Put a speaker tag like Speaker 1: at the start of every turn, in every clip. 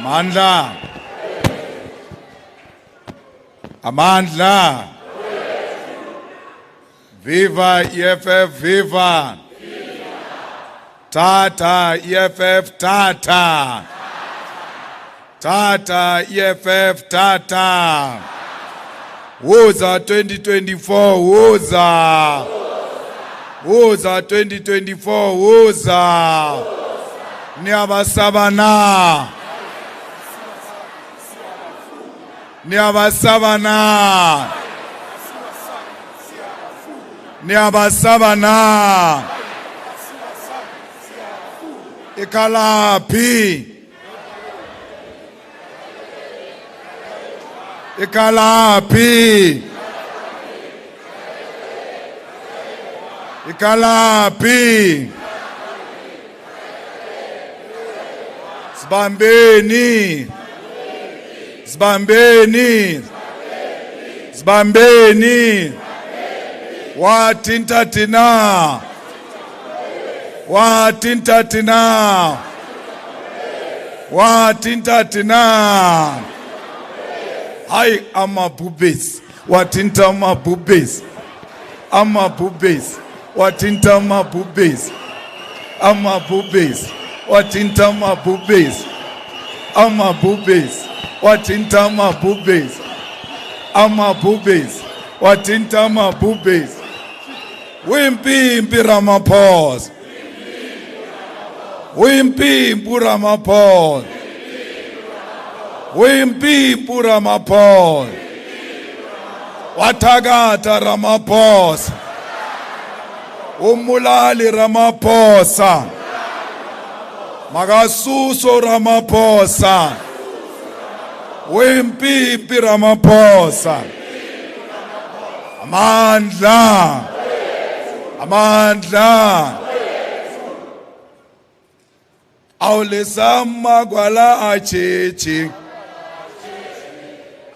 Speaker 1: Amandla. Amandla. Viva EFF, viva. Tata EFF, tata. Tata EFF, tata. Woza 2024, woza. Woza 2024, woza. Niyabasabana. Niyabasabana. Niyabasabana. Ikalapi. Ikalapi. Ikalapi. Sibambeni. Sibambeni. Sibambeni. Wathinta thina. Wathinta thina. Wathinta thina. Hayi amabhubesi. Wathinta amabhubesi. Amabhubesi. Wathinta amabhubesi. Amabhubesi. Wathinta amabhubesi. Amabhubesi. Wathinta amabhubesi. Amabhubesi. Wathinta amabhubesi. Wimpimpi Ramaphosa. Wimpimpi Ramaphosa. Wimpimpi Ramaphosa. Wathakatha Ramaphosa. Umulali Ramaphosa. Makasuso Ramaphosa. Wimpimpi Ramaphosa. Amandla. Amandla. Awulesama kwala achechi.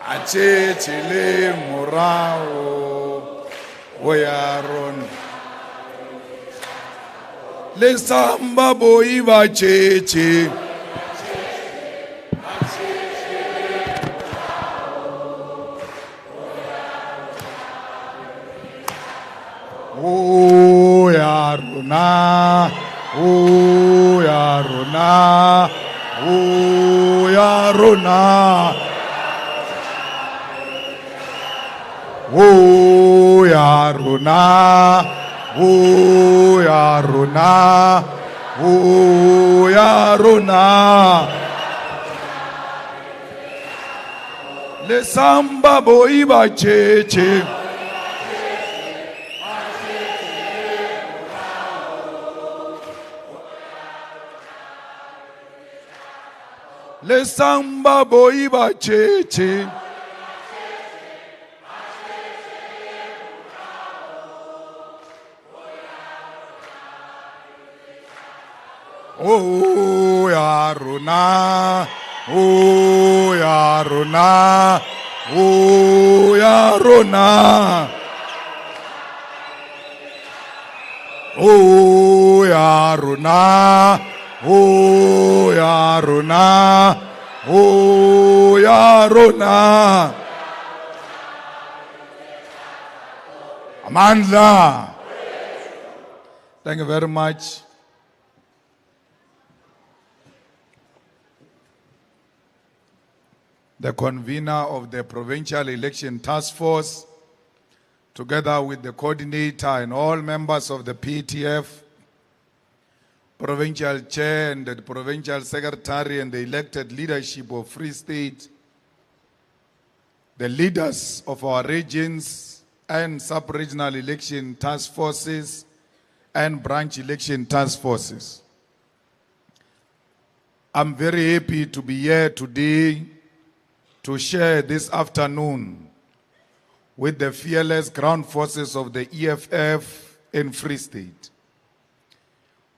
Speaker 1: Achechi le morao. Oyaron. Lesamba boyi bachechi. Oyaruna. Oyaruna. Oyaruna. Oyaruna. Oyaruna. Oyaruna. Lesamba boyi bacheche. Lesamba boyi bacheche. Oyaruna. Oyaruna. Oyaruna. Oyaruna. Oyaruna. Oyaruna. Amandla. Thank you very much. The convener of the Provincial Election Task Force, together with the coordinator and all members of the PTF, Provincial Chair and the Provincial Secretary and the elected leadership of Free State, the leaders of our regions and sub-regional election task forces and branch election task forces. I'm very happy to be here today to share this afternoon with the fearless ground forces of the EFF in Free State.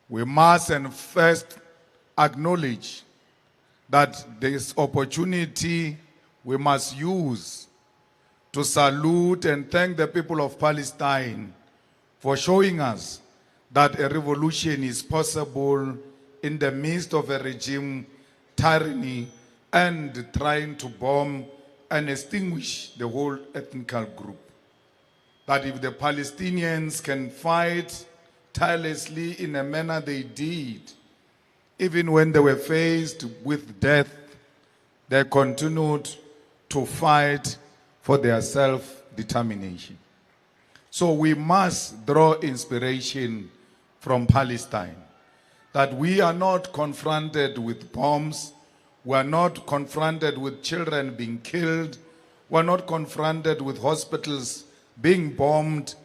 Speaker 1: We must and first acknowledge that this opportunity we must use to salute and thank the people of Palestine for showing us that a revolution is possible in the midst of a regime tyranny and trying to bomb and extinguish the whole ethnical group. That if the Palestinians can fight tirelessly in a manner they did, even when they were faced with death, they continued to fight for their self-determination. So we must draw inspiration from Palestine, that we are not confronted with bombs, we are not confronted with children being killed, we are not confronted with hospitals being bombed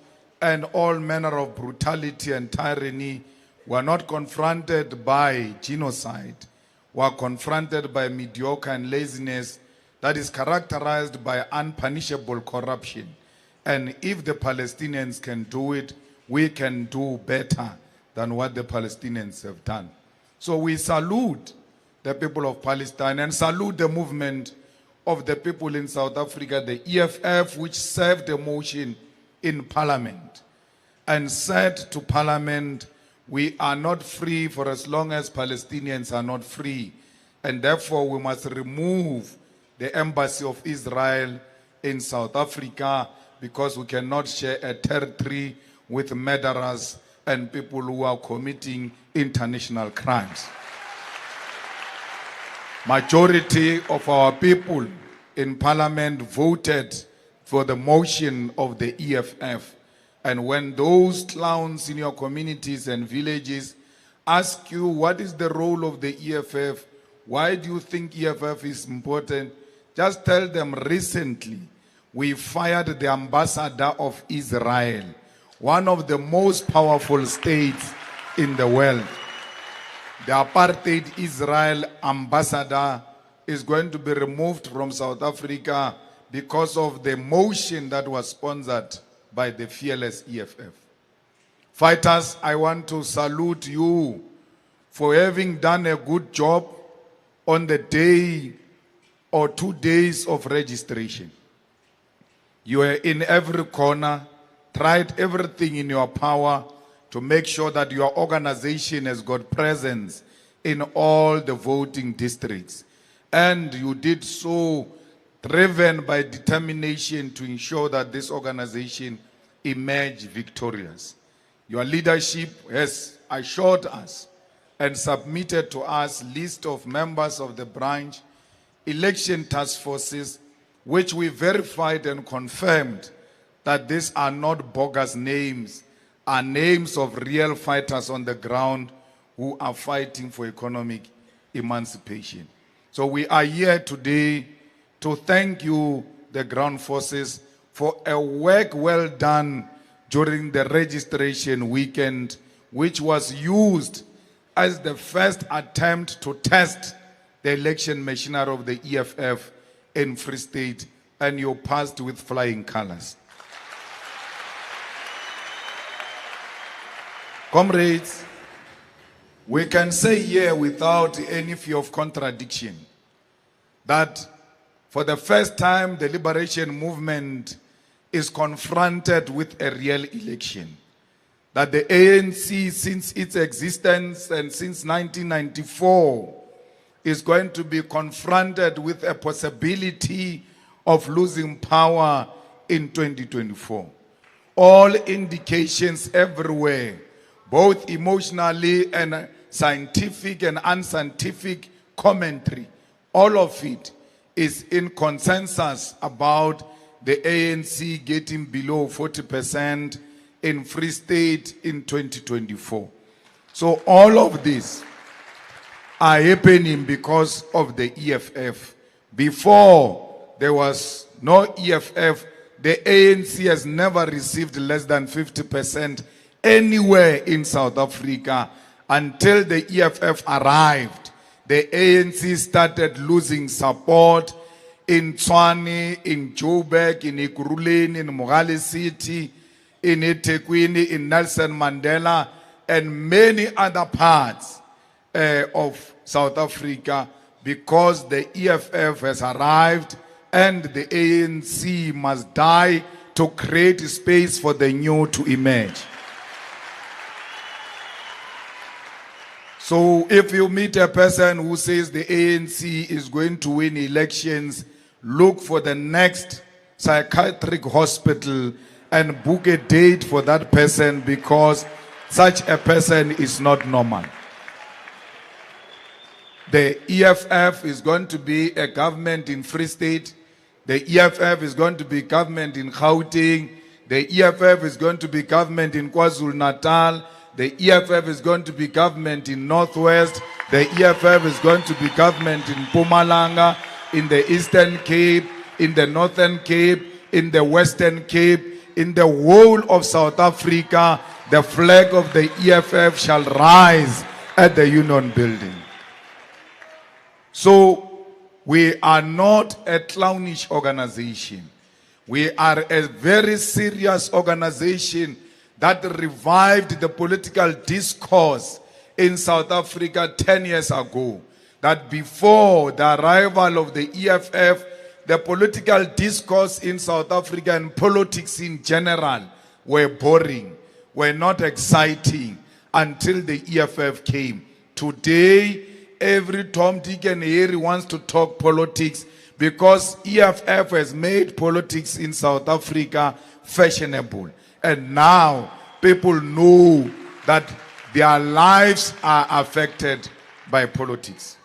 Speaker 1: and all manner of brutality and tyranny. We are not confronted by genocide. We are confronted by mediocre and laziness that is characterized by unpunishable corruption. And if the Palestinians can do it, we can do better than what the Palestinians have done. So we salute the people of Palestine and salute the movement of the people in South Africa, the EFF, which served a motion in Parliament and said to Parliament, we are not free for as long as Palestinians are not free. And therefore we must remove the embassy of Israel in South Africa because we cannot share a territory with murderers and people who are committing international crimes. Majority of our people in Parliament voted for the motion of the EFF. And when those clowns in your communities and villages ask you what is the role of the EFF, why do you think EFF is important, just tell them recently we fired the ambassador of Israel, one of the most powerful states in the world. The apartheid Israel ambassador is going to be removed from South Africa because of the motion that was sponsored by the fearless EFF. Fighters, I want to salute you for having done a good job on the day or 2 days of registration. You were in every corner, tried everything in your power to make sure that your organization has got presence in all the voting districts. And you did so driven by determination to ensure that this organization emerged victorious. Your leadership has assured us and submitted to us list of members of the branch, election task forces, which we verified and confirmed that these are not bogus names, are names of real fighters on the ground who are fighting for economic emancipation. So we are here today to thank you, the ground forces, for a work well done during the registration weekend, which was used as the first attempt to test the election machinery of the EFF in Free State, and you passed with flying colors. Comrades, we can say here without any fear of contradiction that for the first time the liberation movement is confronted with a real election. That the ANC, since its existence and since 1994, is going to be confronted with a possibility of losing power in 2024. All indications everywhere, both emotionally and scientific and unscientific commentary, all of it is in consensus about the ANC getting below 40% in Free State in 2024. So all of this are happening because of the EFF. Before there was no EFF, the ANC has never received less than 50% anywhere in South Africa. Until the EFF arrived, the ANC started losing support in Tshwane, in Joburg, in Ekurhuleni, in Mogale City, in eThekwini, in Nelson Mandela, and many other parts of South Africa, because the EFF has arrived and the ANC must die to create space for the new to emerge. So if you meet a person who says the ANC is going to win elections, look for the next psychiatric hospital and book a date for that person, because such a person is not normal. The EFF is going to be a government in Free State. The EFF is going to be government in Gauteng. The EFF is going to be government in KwaZulu-Natal. The EFF is going to be government in Northwest. The EFF is going to be government in Mpumalanga, in the Eastern Cape, in the Northern Cape, in the Western Cape, in the whole of South Africa. The flag of the EFF shall rise at the Union Building. So we are not a clownish organization. We are a very serious organization that revived the political discourse in South Africa 10 years ago. That before the arrival of the EFF, the political discourse in South Africa and politics in general were boring, were not exciting until the EFF came. Today, every Tom, Dick and Harry wants to talk politics because EFF has made politics in South Africa fashionable. And now people know that their lives are affected by politics.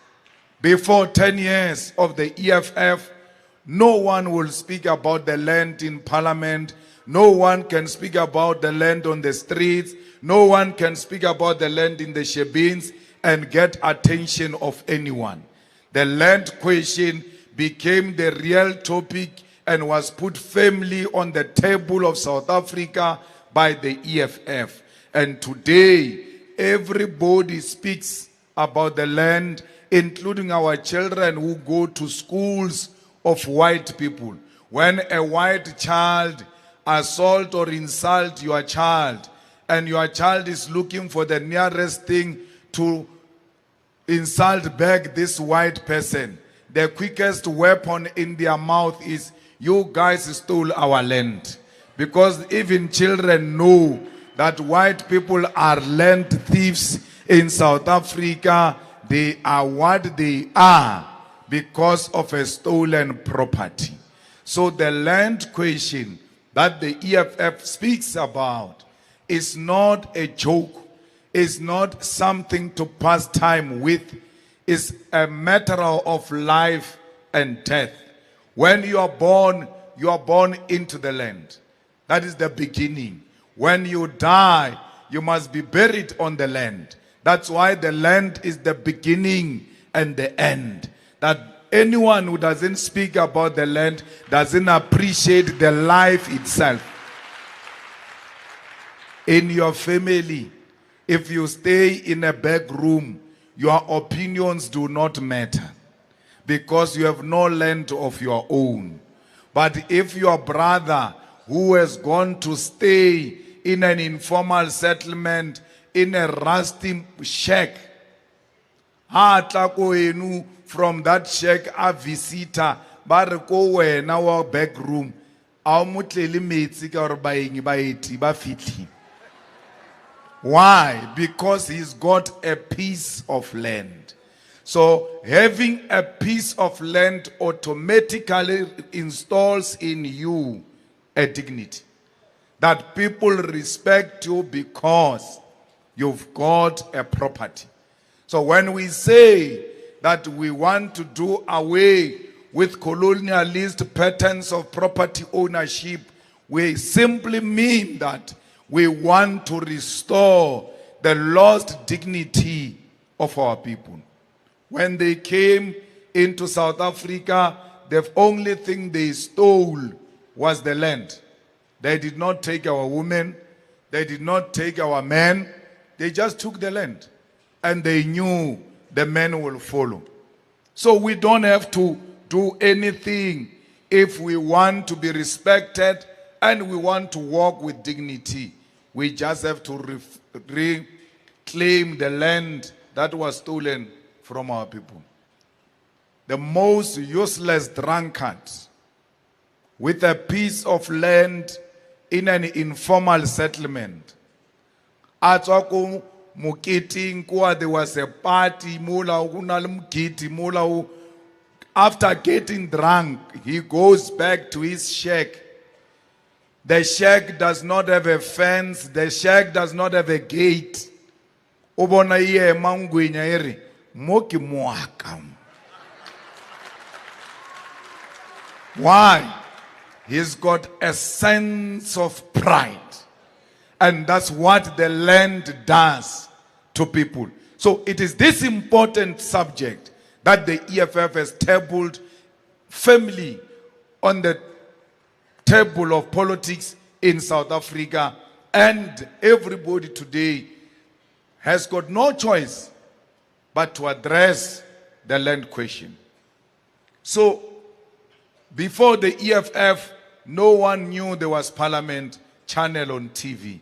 Speaker 1: Before 10 years of the EFF, no one will speak about the land in parliament. No one can speak about the land on the streets. No one can speak about the land in the shebeens and get attention of anyone. The land question became the real topic and was put firmly on the table of South Africa by the EFF. And today, everybody speaks about the land, including our children who go to schools of white people. When a white child assault or insult your child, and your child is looking for the nearest thing to insult back this white person, the quickest weapon in their mouth is, you guys stole our land. Because even children know that white people are land thieves in South Africa. They are what they are because of a stolen property. So the land question that the EFF speaks about is not a joke, is not something to pass time with. Is a matter of life and death. When you are born into the land. That is the beginning. When you die, you must be buried on the land. That's why the land is the beginning and the end. That anyone who doesn't speak about the land doesn't appreciate the life itself. In your family, if you stay in a back room, your opinions do not matter because you have no land of your own. But if your brother who has gone to stay in an informal settlement, in a rusty shack, from that shack a visitor, but go in our back room, why? Because he's got a piece of land. So having a piece of land automatically installs in you a dignity. That people respect you because you've got a property. So when we say that we want to do away with colonialist patterns of property ownership, we simply mean that we want to restore the lost dignity of our people. When they came into South Africa, the only thing they stole was the land. They did not take our women. They did not take our men. They just took the land. And they knew the men will follow. So we don't have to do anything if we want to be respected and we want to walk with dignity. We just have to reclaim the land that was stolen from our people. The most useless drunkard with a piece of land in an informal settlement, Mukiti Nkwa, there was a party, Mula Unalmkiti, Mula. After getting drunk, he goes back to his shack. The shack does not have a fence, the shack does not have a gate. Ubona iye mangwinya eri, moki muaka. Why? He's got a sense of pride. And that's what the land does to people. So it is this important subject that the EFF has tabled firmly on the table of politics in South Africa. And everybody today has got no choice but to address the land question. So, before the EFF, no one knew there was Parliament channel on TV.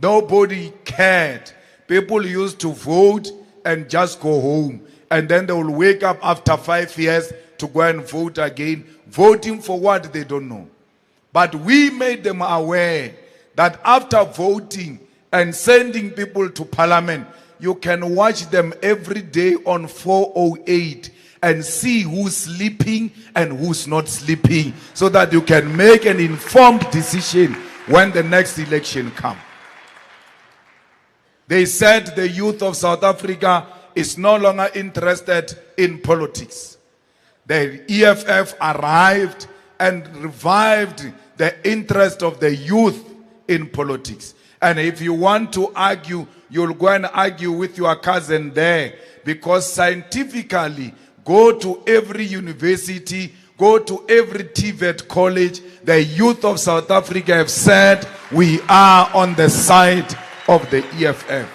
Speaker 1: Nobody cared. People used to vote and just go home. And then they will wake up after 5 years to go and vote again, voting for what they don't know. But we made them aware that after voting and sending people to Parliament, you can watch them every day on 408 and see who's sleeping and who's not sleeping, so that you can make an informed decision when the next election comes. They said the youth of South Africa is no longer interested in politics. The EFF arrived and revived the interest of the youth in politics. And if you want to argue, you'll go and argue with your cousin there, because scientifically, go to every university, go to every TVET college, the youth of South Africa have said, we are on the side of the EFF.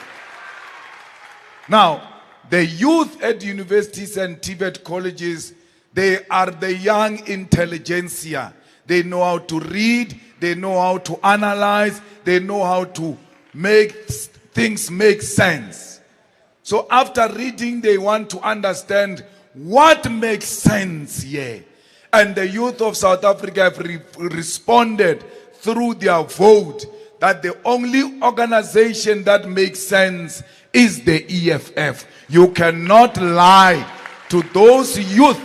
Speaker 1: Now, the youth at universities and TVET colleges, they are the young intelligentsia. They know how to read, they know how to analyze, they know how to make things make sense. So after reading, they want to understand what makes sense here. And the youth of South Africa have responded through their vote that the only organization that makes sense is the EFF. You cannot lie to those youth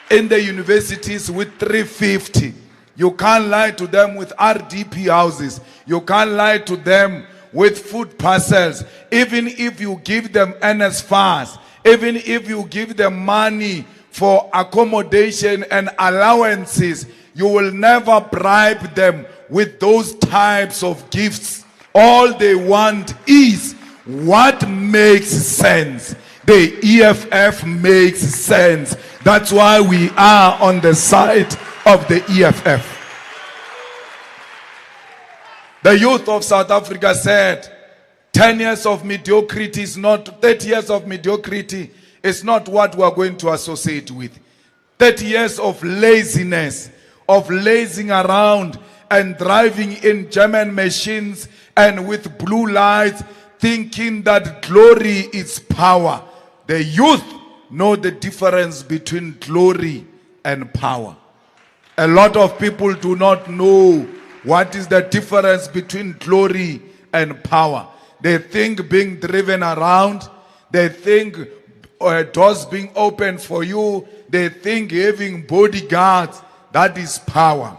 Speaker 1: in the universities with 350. You can't lie to them with RDP houses. You can't lie to them with food parcels. Even if you give them NSFAS, even if you give them money for accommodation and allowances, you will never bribe them with those types of gifts. All they want is what makes sense. The EFF makes sense. That's why we are on the side of the EFF. The youth of South Africa said 10 years of mediocrity is not, 30 years of mediocrity is not what we are going to associate with. 30 years of laziness, of lazing around and driving in German machines and with blue lights, thinking that glory is power. The youth know the difference between glory and power. A lot of people do not know what is the difference between glory and power. They think being driven around, they think doors being opened for you, they think having bodyguards, that is power.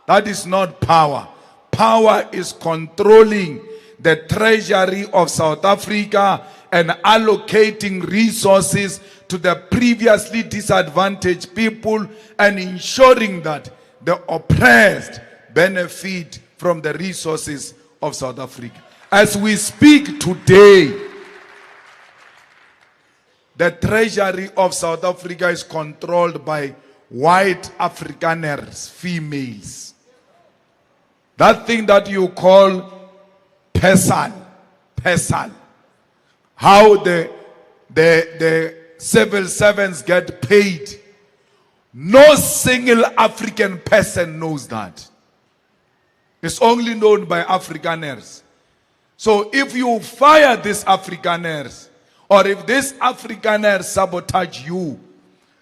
Speaker 1: That is not power. Power is controlling the treasury of South Africa and allocating resources to the previously disadvantaged people and ensuring that the oppressed benefit from the resources of South Africa. As we speak today, the treasury of South Africa is controlled by white Afrikaners, females. That thing that you call pesal, how the civil servants get paid. No single African person knows that. It's only known by Afrikaners. So if you fire these Afrikaners, or if these Afrikaners sabotage you,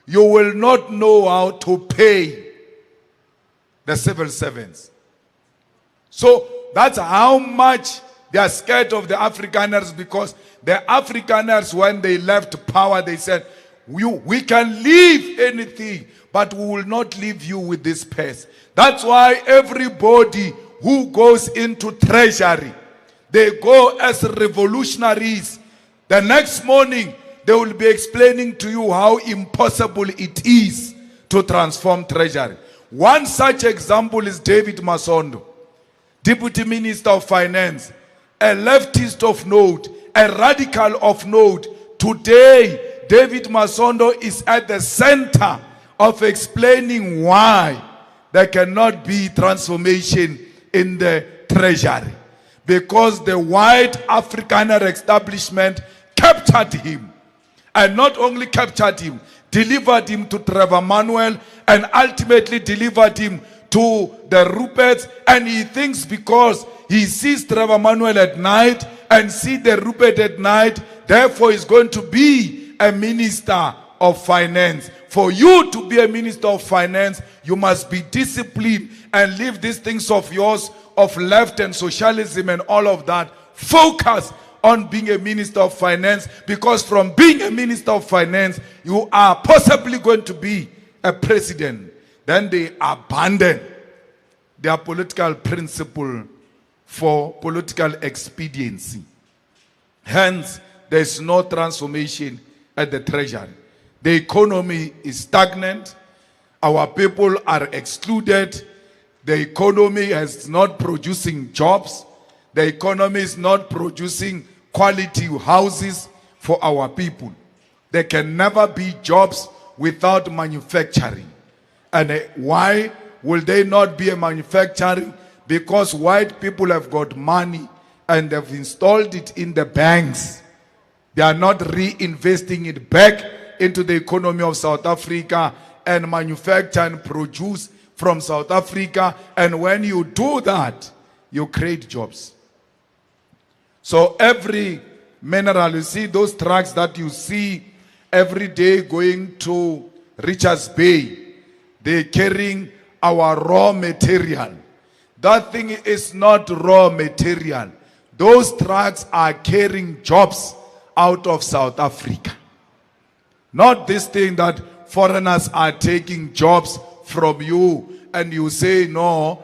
Speaker 1: you will not know how to pay the civil servants. So that's how much They are scared of the Afrikaners because the Afrikaners, when they left power, they said, we can leave anything, but we will not leave you with this purse. That's why everybody who goes into treasury, they go as revolutionaries. The next morning, they will be explaining to you how impossible it is to transform treasury. One such example is David Masondo, Deputy Minister of Finance, a leftist of note, a radical of note. Today, David Masondo is at the center of explaining why there cannot be transformation in the treasury. Because the white Afrikaner establishment captured him. And not only captured him, delivered him to Trevor Manuel, and ultimately delivered him to the Ruperts. And he thinks because he sees Trevor Manuel at night and see the Rupert at night, therefore he's going to be a minister of finance. For you to be a minister of finance, you must be disciplined and leave these things of yours of left and socialism and all of that. Focus on being a minister of finance, because from being a minister of finance, you are possibly going to be a president. Then they abandon their political principle for political expediency. Hence, there's no transformation at the treasury. The economy is stagnant. Our people are excluded. The economy is not producing jobs. The economy is not producing quality houses for our people. There can never be jobs without manufacturing. And why will they not be a manufacturing? Because white people have got money and they've installed it in the banks. They are not reinvesting it back into the economy of South Africa and manufacture and produce from South Africa. And when you do that, you create jobs. So every mineral, you see those trucks that you see every day going to Richards Bay, they're carrying our raw material. That thing is not raw material. Those trucks are carrying jobs out of South Africa. Not this thing that foreigners are taking jobs from you and you say, no,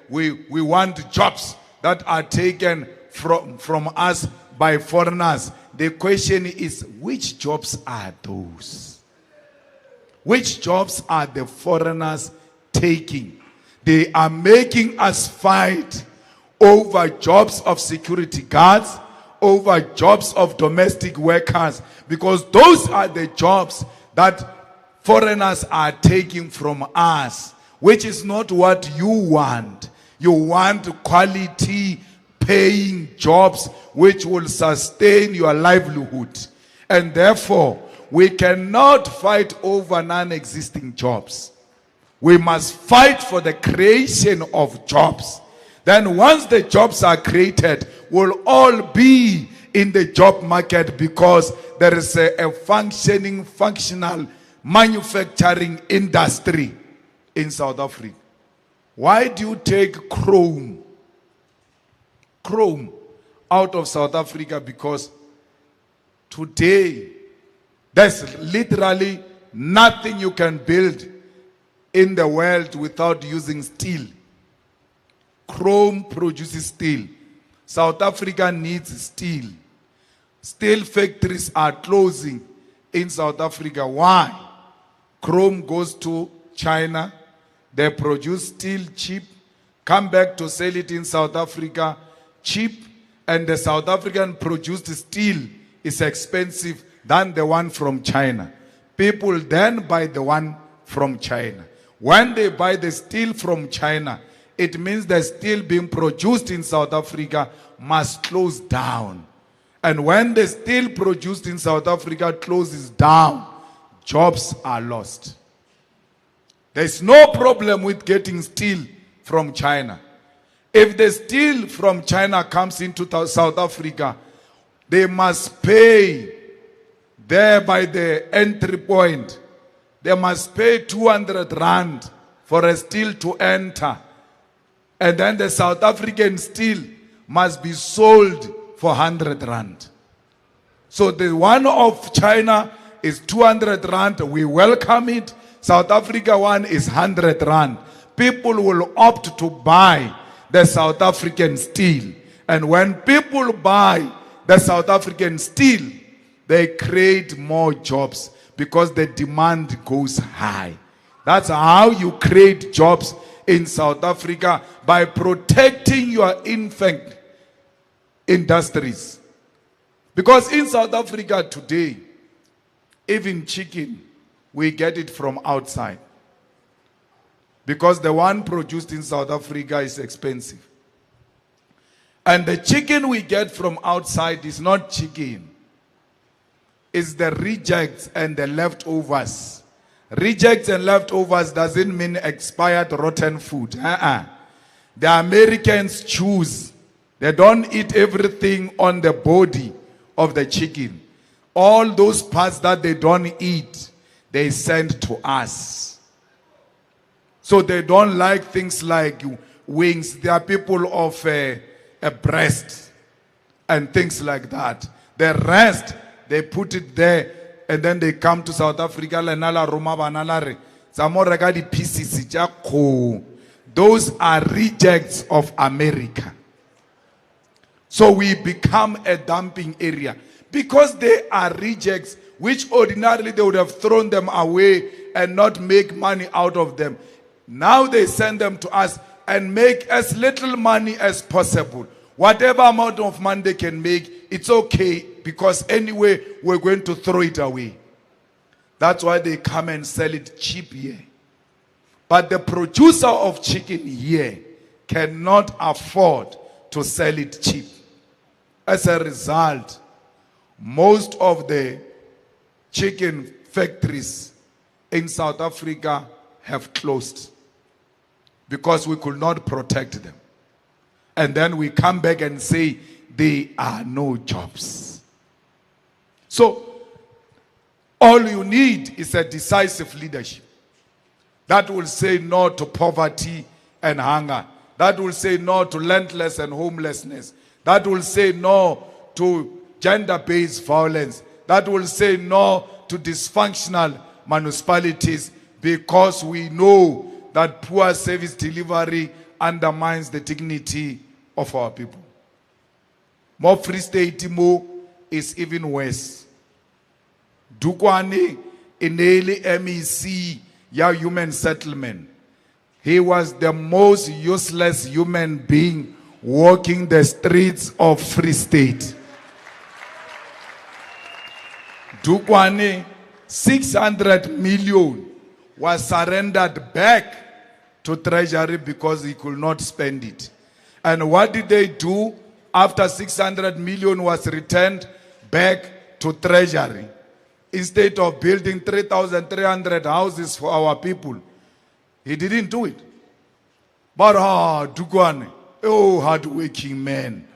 Speaker 1: we want jobs that are taken from us by foreigners. The question is, which jobs are those? Which jobs are the foreigners taking? They are making us fight over jobs of security guards, over jobs of domestic workers, because those are the jobs that foreigners are taking from us, which is not what you want. You want quality paying jobs which will sustain your livelihood. And therefore, we cannot fight over non-existing jobs. We must fight for the creation of jobs. Then once the jobs are created, we'll all be in the job market, because there is a functional manufacturing industry in South Africa. Why do you take chrome out of South Africa? Because today there's literally nothing you can build in the world without using steel. Chrome produces steel. South Africa needs steel. Steel factories are closing in South Africa. Why? Chrome goes to China. They produce steel cheap, come back to sell it in South Africa cheap, and the South African produced steel is expensive than the one from China. People then buy the one from China. When they buy the steel from China, it means the steel being produced in South Africa must close down. And when the steel produced in South Africa closes down, jobs are lost. There's no problem with getting steel from China. If the steel from China comes into South Africa, they must pay there by the entry point. They must pay 200 rand for a steel to enter. And then the South African steel must be sold for 100 rand. So the one of China is 200 rand. We welcome it. South Africa one is 100 rand. People will opt to buy the South African steel. And when people buy the South African steel, they create more jobs because the demand goes high. That's how you create jobs in South Africa, by protecting your infant industries. Because in South Africa today, even chicken, we get it from outside. Because the one produced in South Africa is expensive. And the chicken we get from outside is not chicken. It's the rejects and the leftovers. Rejects and leftovers doesn't mean expired rotten food. The Americans choose. They don't eat everything on the body of the chicken. All those parts that they don't eat, they send to us. So they don't like things like wings. They are people of a breast and things like that. The rest, they put it there, and then they come to South Africa. Those are rejects of America. So we become a dumping area. Because they are rejects, which ordinarily they would have thrown them away and not make money out of them. Now they send them to us and make as little money as possible. Whatever amount of money they can make, it's okay, because anyway, we're going to throw it away. That's why they come and sell it cheap here. But the producer of chicken here cannot afford to sell it cheap. As a result, most of the chicken factories in South Africa have closed because we could not protect them. And then we come back and say there are no jobs. So all you need is a decisive leadership that will say no to poverty and hunger, that will say no to landless and homelessness, that will say no to gender-based violence, that will say no to dysfunctional municipalities, because we know that poor service delivery undermines the dignity of our people. More Free State more is even worse. Dukwane Ineli MEC ya human settlement. He was the most useless human being walking the streets of Free State. Dukwane, 600 million was surrendered back to Treasury because he could not spend it. And what did they do after 600 million was returned back to Treasury? Instead of building 3,300 houses for our people, he didn't do it. But Dukwane, oh, hard-working man.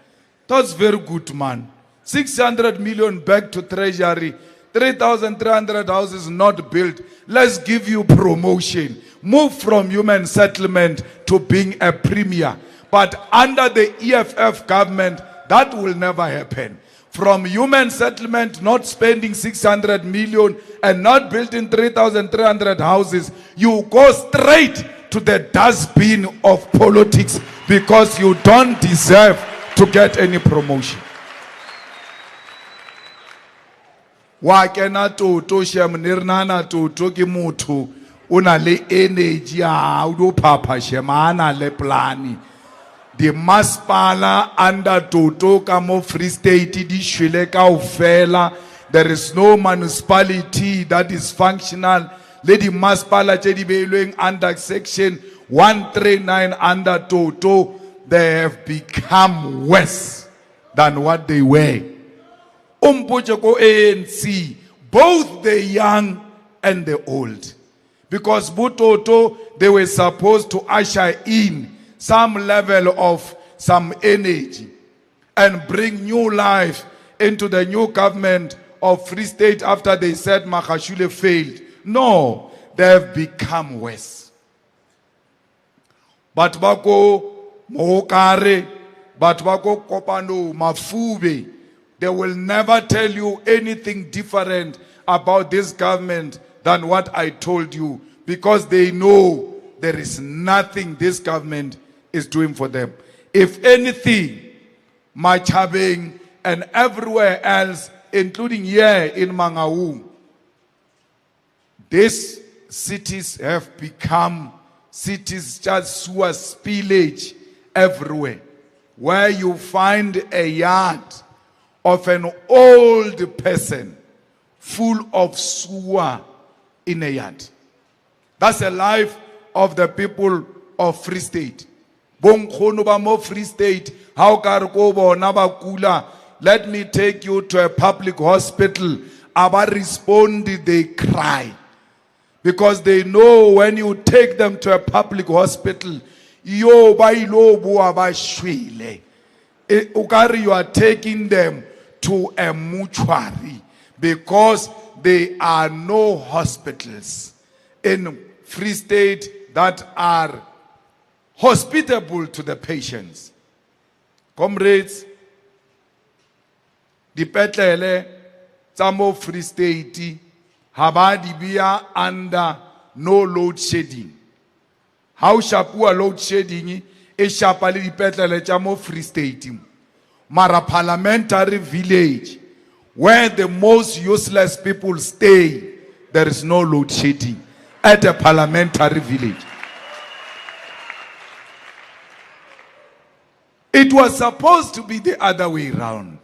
Speaker 1: That's very good, man. 600 million back to Treasury, 3,300 houses not built. Let's give you promotion. Move from human settlement to being a premier. But under the EFF government, that will never happen. From human settlement, not spending 600 million and not building 3,300 houses, you go straight to the dustbin of politics, because you don't deserve to get any promotion. Wa kena toto shem nirnana toto ki motho una le energy a o do phapha shemana le plani. The masipala under toto ka mo Free State di shwele kaofela. There is no municipality that is functional. Le di masipala tse di beilweng under section 139 under toto, they have become worse than what they were. ANC, both the young and the old. Because Butoto, they were supposed to usher in some level of some energy and bring new life into the new government of Free State after they said Magashule failed. No, they have become worse. But Bako, Mohokare, but wako kopano mafube, they will never tell you anything different about this government than what I told you, because they know there is nothing this government is doing for them. If anything, Machabeng and everywhere else, including here in Mangaung, these cities have become cities just sewer spillage everywhere, where you find a yard of an old person full of sewer in a yard. That's the life of the people of Free State. Bonkgono ba mo Free State, how ka ko bona ba kula, let me take you to a public hospital. Aba respond, they cry. Because they know when you take them to a public hospital, you are taking them to a mortuary, because there are no hospitals in Free State that are hospitable to the patients. Comrades, the petlele tsamo Free State habadi biya under no load shedding. How shapua load shedding e shapali di petlele tsamo Free State. Mara parliamentary village, where the most useless people stay, there is no load shedding at a parliamentary village. It was supposed to be the other way around,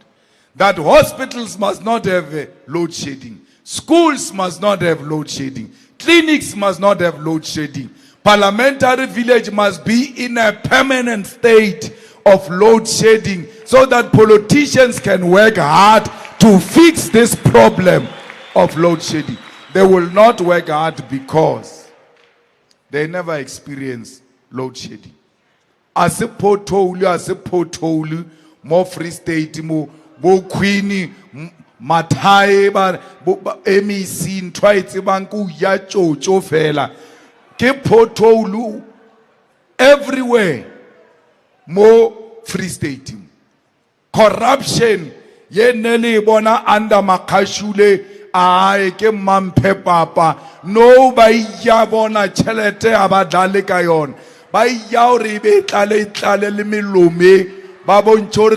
Speaker 1: that hospitals must not have load shedding, schools must not have load shedding, clinics must not have load shedding. Parliamentary village must be in a permanent state of load shedding, so that politicians can work hard to fix this problem of load shedding. They will not work hard because they never experience load shedding. As a pothole, more Free State, more Queenie, Matai, MEC, twice banku yacho chofela, ke pothole everywhere, more Free State. Corruption, ye nele bona under makashule, ay ke mampe papa, nobody yabona chelete abadale kayon.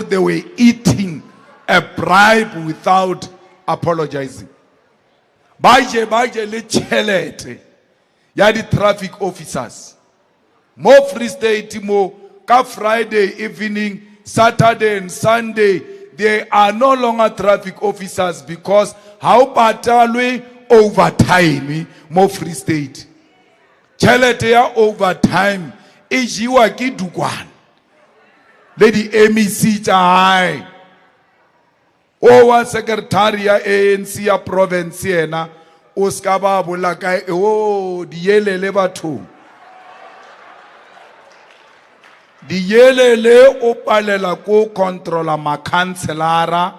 Speaker 1: They were eating a bribe without apologizing. Baje le chelete ya di traffic officers. More Free State mo ka Friday evening, Saturday and Sunday, they are no longer traffic officers, because how patalwe overtime more Free State. Chelete ya overtime ijiwa kidukwan. Lady MEC chai. Owa secretary ya ANC ya province yena uskaba bulaka diyelele batho. Diyelele opalela ko controla makanselara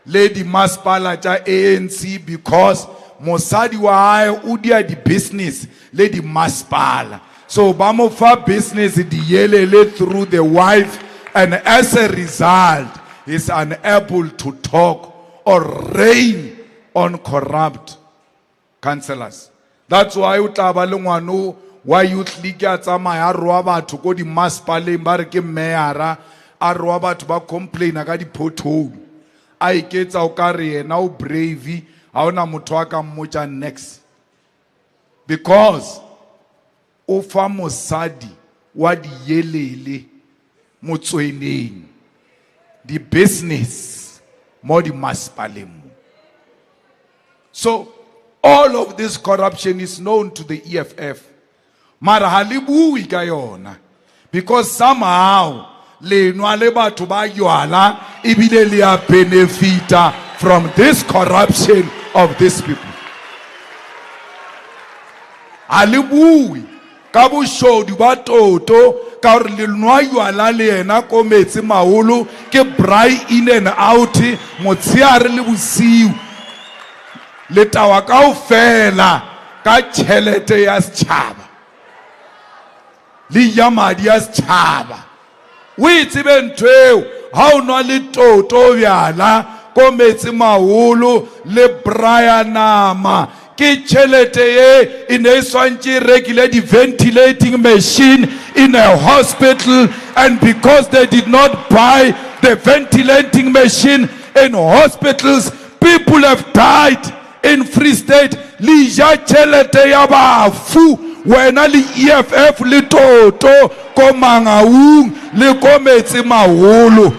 Speaker 1: Lady Maspala cha ANC, because mosadi wa hae udia di business Lady Maspala. So Bamofa business diyelele through the wife, and as a result, is unable to talk or reign on corrupt councillors. That's why utabalungwano why youth league tsamaya roa batho ko di Maspaleng ba re ke mayor a roa batho ba complain ka di pothole. A iketsa o ka re yena o brave, ha ona motho a ka mmotsa next, because o fa mosadi wa di yelele motsweneng the business mo di Maspaleng. So all of this corruption is known to the EFF. Mara halibui ka yona, because somehow le nwa le batho ba yala ibile le a benefita from this corruption of these people. Halibui ka bo shodi ba toto ka re le nwa yala le ena ko metsi maholo ke brai in and out motsiare le bosiu le tawa kaofela ka tšhelete ya setšhaba le ya madi ya setšhaba o itsebe ntho eo ha o nwa le toto bjala ko metsi maholo le braya nama ke tšhelete ye e ne e swantše e rekile di-ventilating machine in a hospital, and because they did not buy the ventilating machine in hospitals, people have died in Free State. Le ja tšhelete ya bafu wena le EFF le toto ko Mangaung le ko metsi maholo.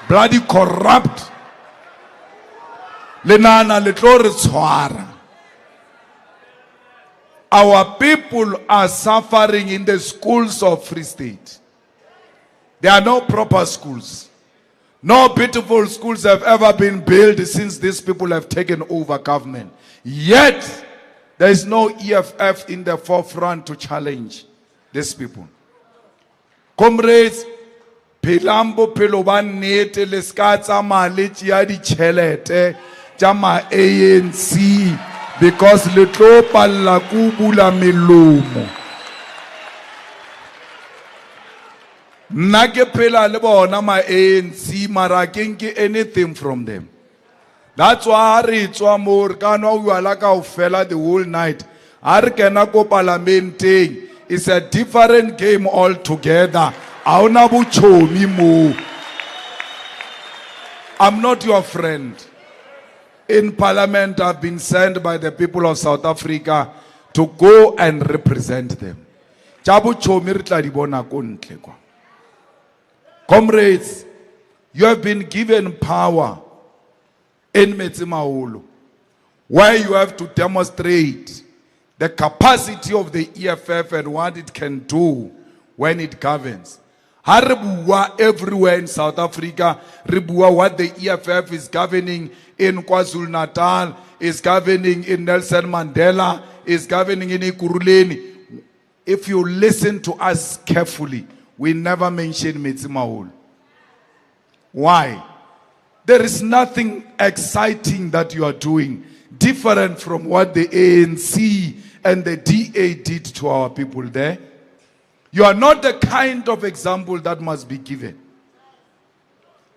Speaker 1: Bloody corrupt. Lenana le tlo re tshwara. Our people are suffering in the schools of Free State. There are no proper schools. No beautiful schools have ever been built since these people have taken over government. Yet, there is no EFF in the forefront to challenge these people. Comrades, Pilambo Piloban Nete Leskatsa Malichi Adi Chelete Jama ANC because Litlo Palakubula Milumo Nage Pela Lebona my ANC Marakinki anything from them. That's why I read so more Kano Walaka fella the whole night. Arkenako Parlamenting is a different game altogether. I'm not your friend. In Parliament, I've been sent by the people of South Africa to go and represent them. Comrades, you have been given power in Metsi Maholo, where you have to demonstrate the capacity of the EFF and what it can do when it governs. Haribuwa everywhere in South Africa, Ribuwa what the EFF is governing in KwaZulu-Natal, is governing in Nelson Mandela, is governing in Ekurhuleni. If you listen to us carefully, we never mention Metsi Maholo. Why? There is nothing exciting that you are doing different from what the ANC and the DA did to our people there. You are not the kind of example that must be given.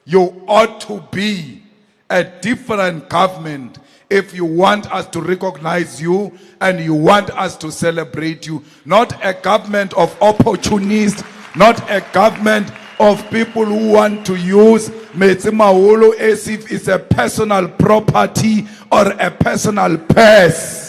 Speaker 1: You ought to be a different government if you want us to recognize you and you want us to celebrate you. Not a government of opportunists, not a government of people who want to use Metsi Maholo as if it's a personal property or a personal purse.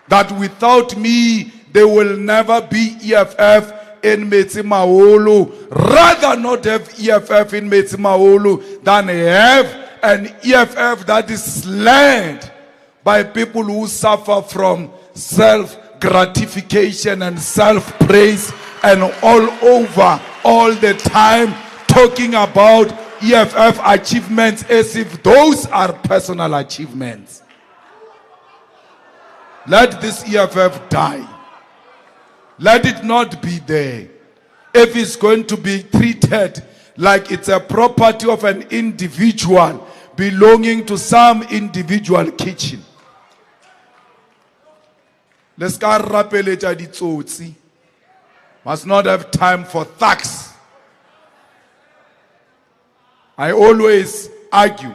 Speaker 1: That without me, there will never be EFF in Metsi Maholo. Rather not have EFF in Metsi Maholo than have an EFF that is led by people who suffer from self-gratification and self-praise and all over, all the time, talking about EFF achievements as if those are personal achievements. Let this EFF die. Let it not be there. If it's going to be treated like it's a property of an individual belonging to some individual kitchen. Let's go rapeleja ditsotsi. Must not have time for thugs. I always argue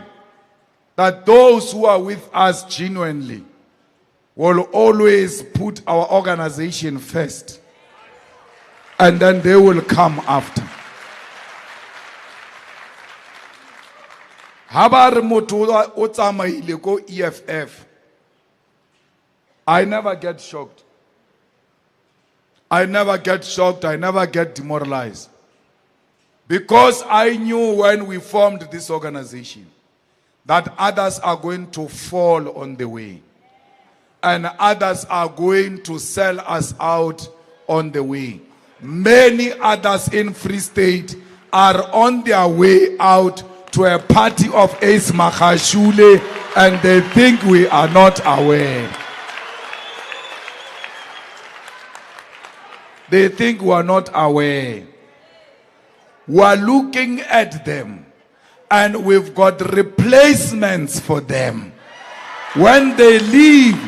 Speaker 1: that those who are with us genuinely will always put our organization first, and then they will come after. Habar moto o tsamaile ko EFF. I never get shocked. I never get shocked. I never get demoralized. Because I knew when we formed this organization that others are going to fall on the way. And others are going to sell us out on the way. Many others in Free State are on their way out to a party of Ace Magashule, and they think we are not aware. They think we are not aware. We are looking at them, and we've got replacements for them. When they leave,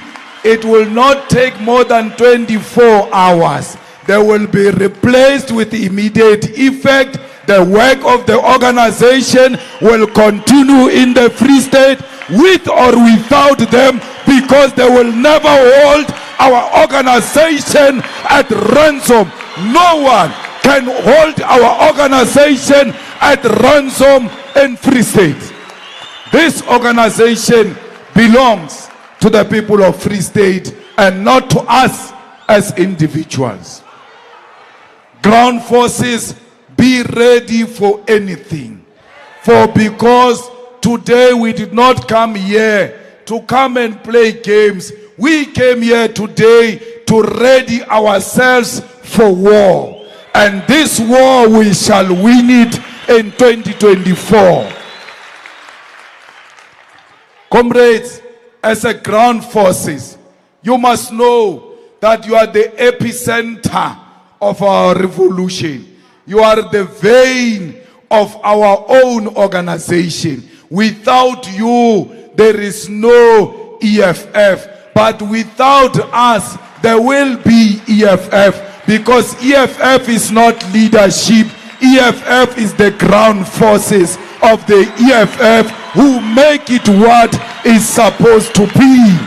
Speaker 1: it will not take more than 24 hours. They will be replaced with immediate effect. The work of the organization will continue in the Free State with or without them, because they will never hold our organization at ransom. No one can hold our organization at ransom in Free State. This organization belongs to the people of Free State and not to us as individuals. Ground forces, be ready for anything. For because today we did not come here to come and play games. We came here today to ready ourselves for war. And this war, we shall win it in 2024. Comrades, as a ground forces, you must know that you are the epicenter of our revolution. You are the vein of our own organization. Without you, there is no EFF. But without us, there will be EFF. Because EFF is not leadership. EFF is the ground forces of the EFF who make it what is supposed to be.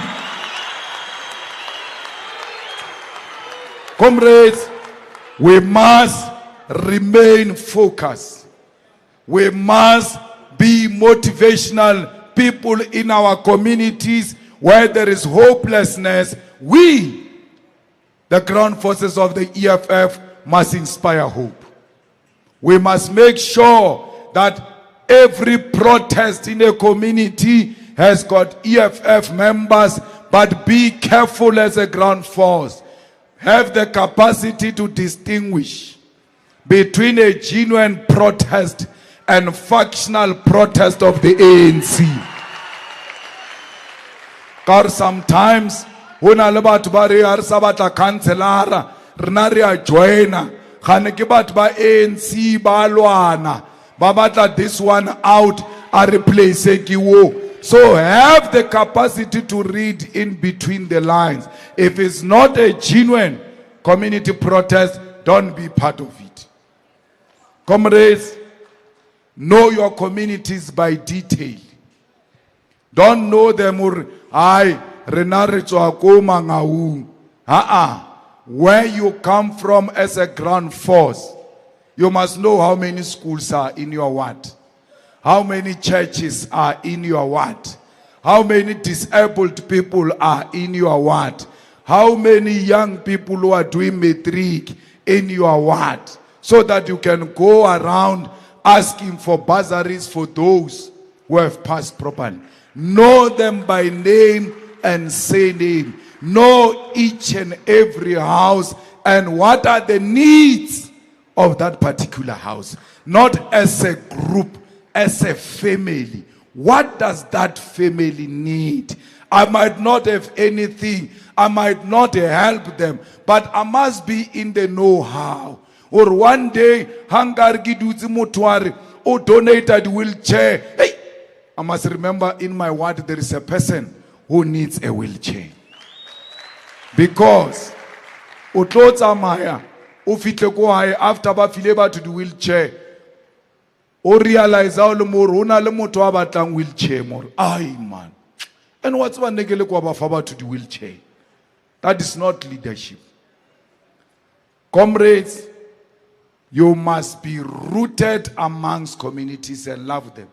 Speaker 1: Comrades, we must remain focused. We must be motivational people in our communities where there is hopelessness. We, the ground forces of the EFF, must inspire hope. We must make sure that every protest in a community has got EFF members, but be careful as a ground force. Have the capacity to distinguish between a genuine protest and factional protest of the ANC. Because sometimes when a batho ba re a re sa batla councilora rena re a joina gane ke batho ba ANC ba lwana ba batla this one out a replace ke wo. So have the capacity to read in between the lines. If it's not a genuine community protest, don't be part of it. Comrades, know your communities by detail. Don't know them or I where you come from as a ground force. You must know how many schools are in your ward. How many churches are in your ward? How many disabled people are in your ward? How many young people who are doing matric in your ward? So that you can go around asking for bursaries for those who have passed properly. Know them by name and say name. Know each and every house and what are the needs of that particular house. Not as a group, as a family. What does that family need? I might not have anything. I might not help them. But I must be in the know-how. Or one day, Hangar Giduzi Mutuari, or donated wheelchair. Hey, I must remember in my ward there is a person who needs a wheelchair. Because Utlotsa Maya, Ufitleko after Bafileba to do wheelchair. O realize how Lumuruna Lemoto abatang wheelchair more. Aye, man. And what's one negele kwa bafaba to the wheelchair? That is not leadership. Comrades, you must be rooted amongst communities and love them.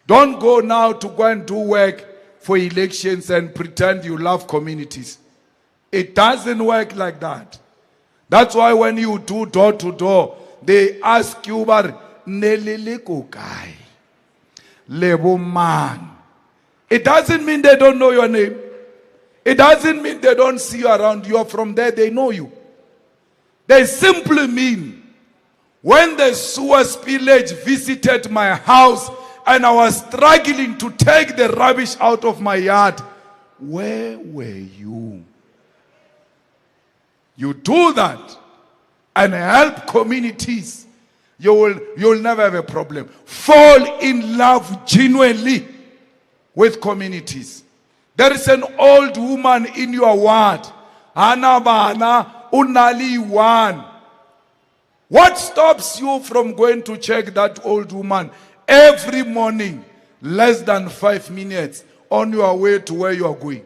Speaker 1: Don't go now to go and do work for elections and pretend you love communities. It doesn't work like that. That's why when you do door to door, they ask you about Neleleko guy, Lebo man. It doesn't mean they don't know your name. It doesn't mean they don't see you around. You are from there, they know you. They simply mean when the sewer spillage visited my house and I was struggling to take the rubbish out of my yard, where were you? You do that and help communities, you'll never have a problem. Fall in love genuinely with communities. There is an old woman in your ward. Anabana unali one. What stops you from going to check that old woman every morning, less than 5 minutes on your way to where you are going?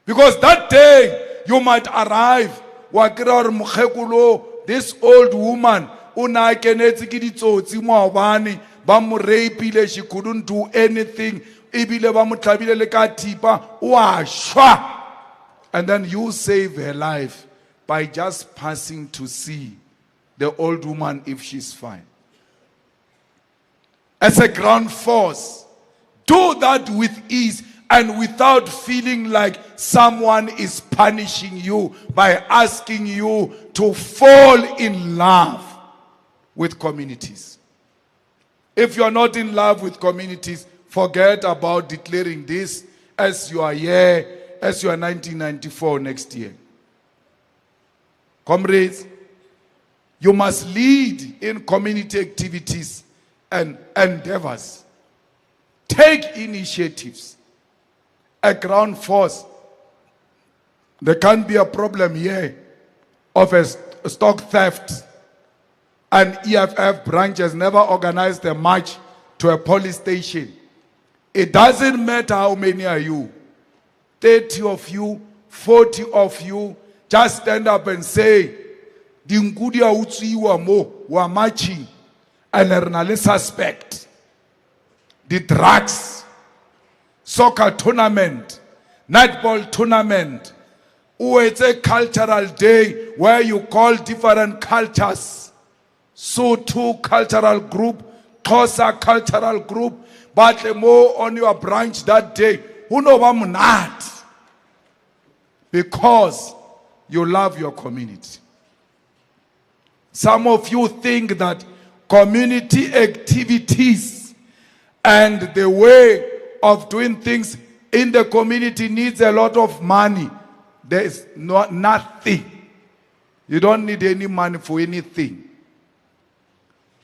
Speaker 1: Because that day you might arrive, this old woman, she couldn't do anything. And then you save her life by just passing to see the old woman if she's fine. As a ground force, do that with ease and without feeling like someone is punishing you by asking you to fall in love with communities. If you're not in love with communities, forget about declaring this as you are here, as you are 1994 next year. Comrades, you must lead in community activities and endeavors. Take initiatives. A ground force. There can't be a problem here of a stock theft. An EFF branch has never organized a march to a police station. It doesn't matter how many are you. 30 of you, 40 of you, just stand up and say, Dingudia Utsiwa Mo, we are marching, and a suspect. The drugs, soccer tournament, netball tournament, it's a cultural day where you call different cultures. Sotho cultural group, Xhosa cultural group, but more on your branch that day. Who know I'm not? Because you love your community. Some of you think that community activities and the way of doing things in the community needs a lot of money. There is nothing. You don't need any money for anything.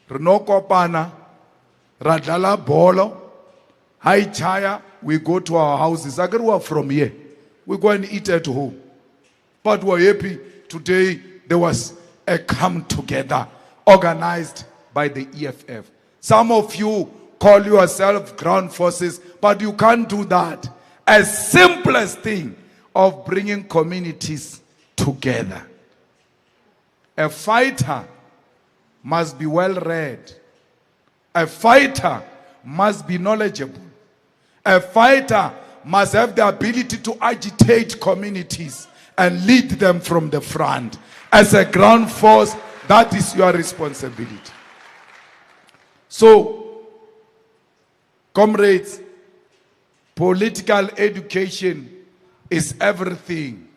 Speaker 1: Renokopana, Radala Bolo, Hai Chaya, we go to our houses. I grew up from here. We go and eat at home. But we're happy today there was a come together organized by the EFF. Some of you call yourself ground forces, but you can't do that. As simplest thing of bringing communities together. A fighter must be well read. A fighter must be knowledgeable. A fighter must have the ability to agitate communities and lead them from the front. As a ground force, that is your responsibility. So, comrades, political education is everything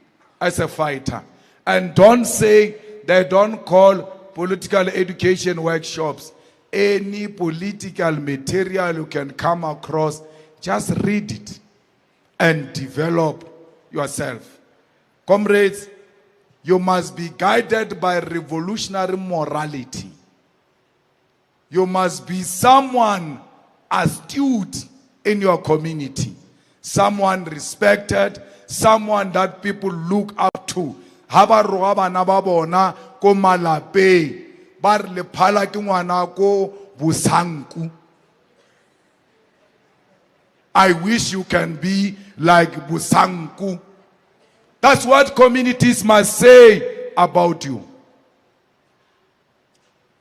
Speaker 1: as a fighter. And don't say they don't call political education workshops. Any political material you can come across, just read it and develop yourself. Comrades, you must be guided by revolutionary morality. You must be someone astute in your community. Someone respected, someone that people look up to. Haba bana ba bona ko malape ba re le phala ke ngwana ko Busanku. I wish you can be like Busanku. That's what communities must say about you.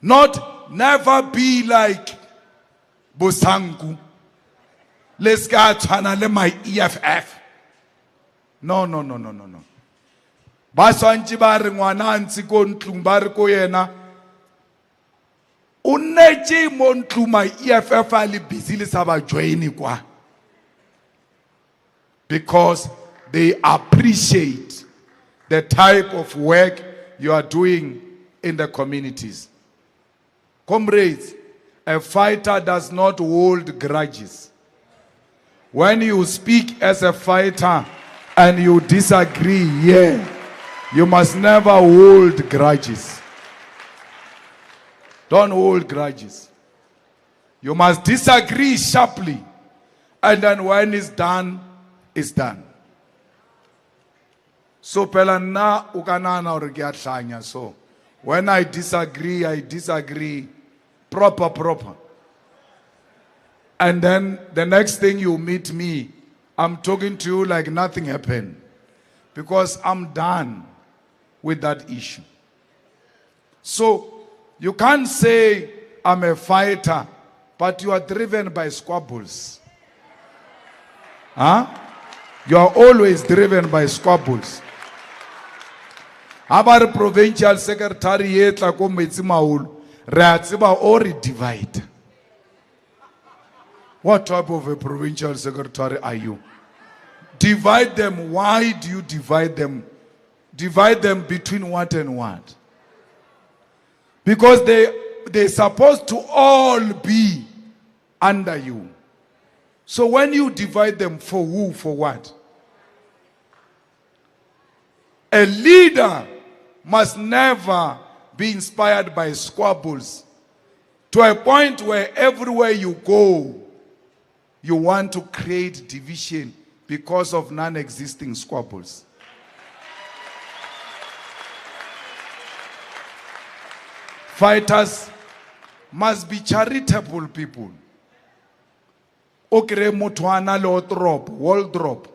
Speaker 1: Never be like Busanku. Let's go to my EFF. No. Baswanchi ba re ngwana ntsi ko ntlung ba re ko yena o netse mo ntlung my EFF a le busy le sa ba join kwa, because they appreciate the type of work you are doing in the communities. Comrades, a fighter does not hold grudges. When you speak as a fighter and you disagree, you must never hold grudges. Don't hold grudges. You must disagree sharply. And then when it's done, is done. So pela nna o ka nahana hore ke a hlanya, so when I disagree proper. And then the next thing you meet me, I'm talking to you like nothing happened, because I'm done with that issue. So you can't say I'm a fighter, but you are driven by squabbles. Huh? You are always driven by squabbles. Our provincial secretary yetla ko Metsimaholo, re a tseba o re divide. What type of a provincial secretary are you? Divide them. Why do you divide them? Divide them between what and what? Because they're supposed to all be under you. So when you divide them, for who, for what? A leader must never be inspired by squabbles to a point where everywhere you go, you want to create division because of non-existing squabbles. Fighters must be charitable people. Okre motwana wardrobe,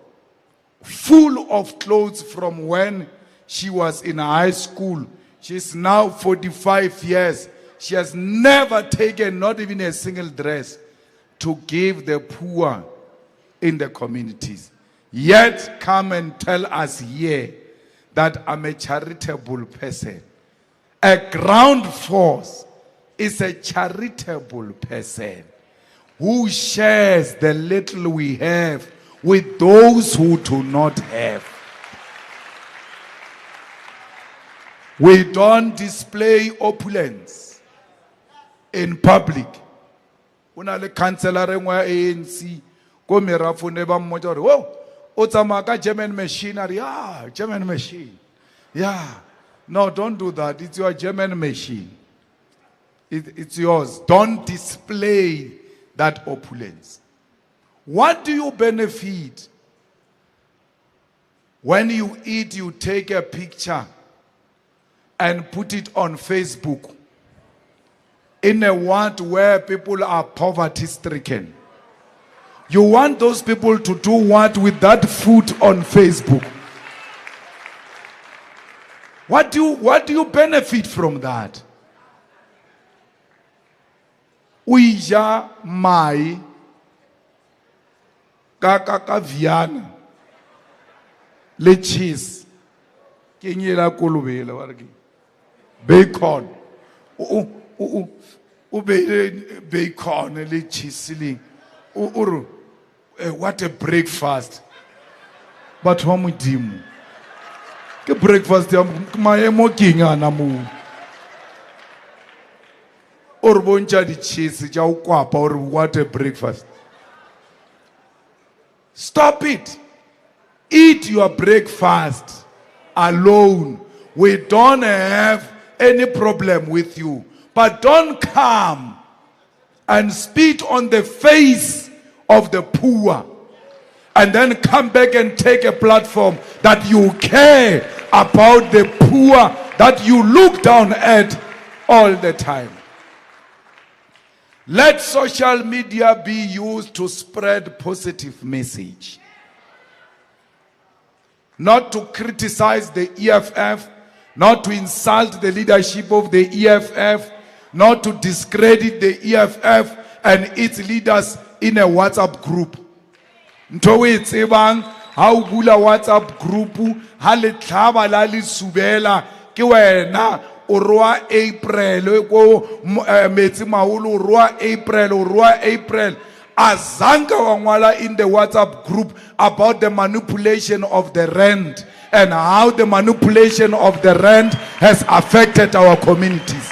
Speaker 1: full of clothes from when she was in high school. She's now 45 years. She has never taken not even a single dress to give the poor in the communities. Yet come and tell us here that I'm a charitable person. A ground force is a charitable person who shares the little we have with those who do not have. We don't display opulence in public. Una le councillor ngwa ANC ko merafo ne ba mmotsa gore wo o tsamaya ka German machinery. Yeah, German machine. Yeah. No, don't do that. It's your German machine. It's yours. Don't display that opulence. What do you benefit? When you eat, you take a picture and put it on Facebook in a world where people are poverty stricken. You want those people to do what with that food on Facebook? What do you benefit from that? Uija mai ka viana le cheese ke nyela kolobela wa re bacon o be bacon le cheese le what a breakfast. But wa modimo ke breakfast ya maemo king ana mo or boncha di cheese ja o kwapa or what a breakfast. Stop it. Eat your breakfast alone. We don't have any problem with you, but don't come and spit on the face of the poor and then come back and take a platform that you care about the poor that you look down at all the time. Let social media be used to spread positive message, not to criticize the EFF, not to insult the leadership of the EFF, not to discredit the EFF and its leaders in a WhatsApp group. Ntowe tsebang ha o bula WhatsApp group ha le tlhaba la le subela ke wena o roa April ko Metsimaholo o roa April azanka wa ngwala in the WhatsApp group about the manipulation of the rand and how the manipulation of the rand has affected our communities.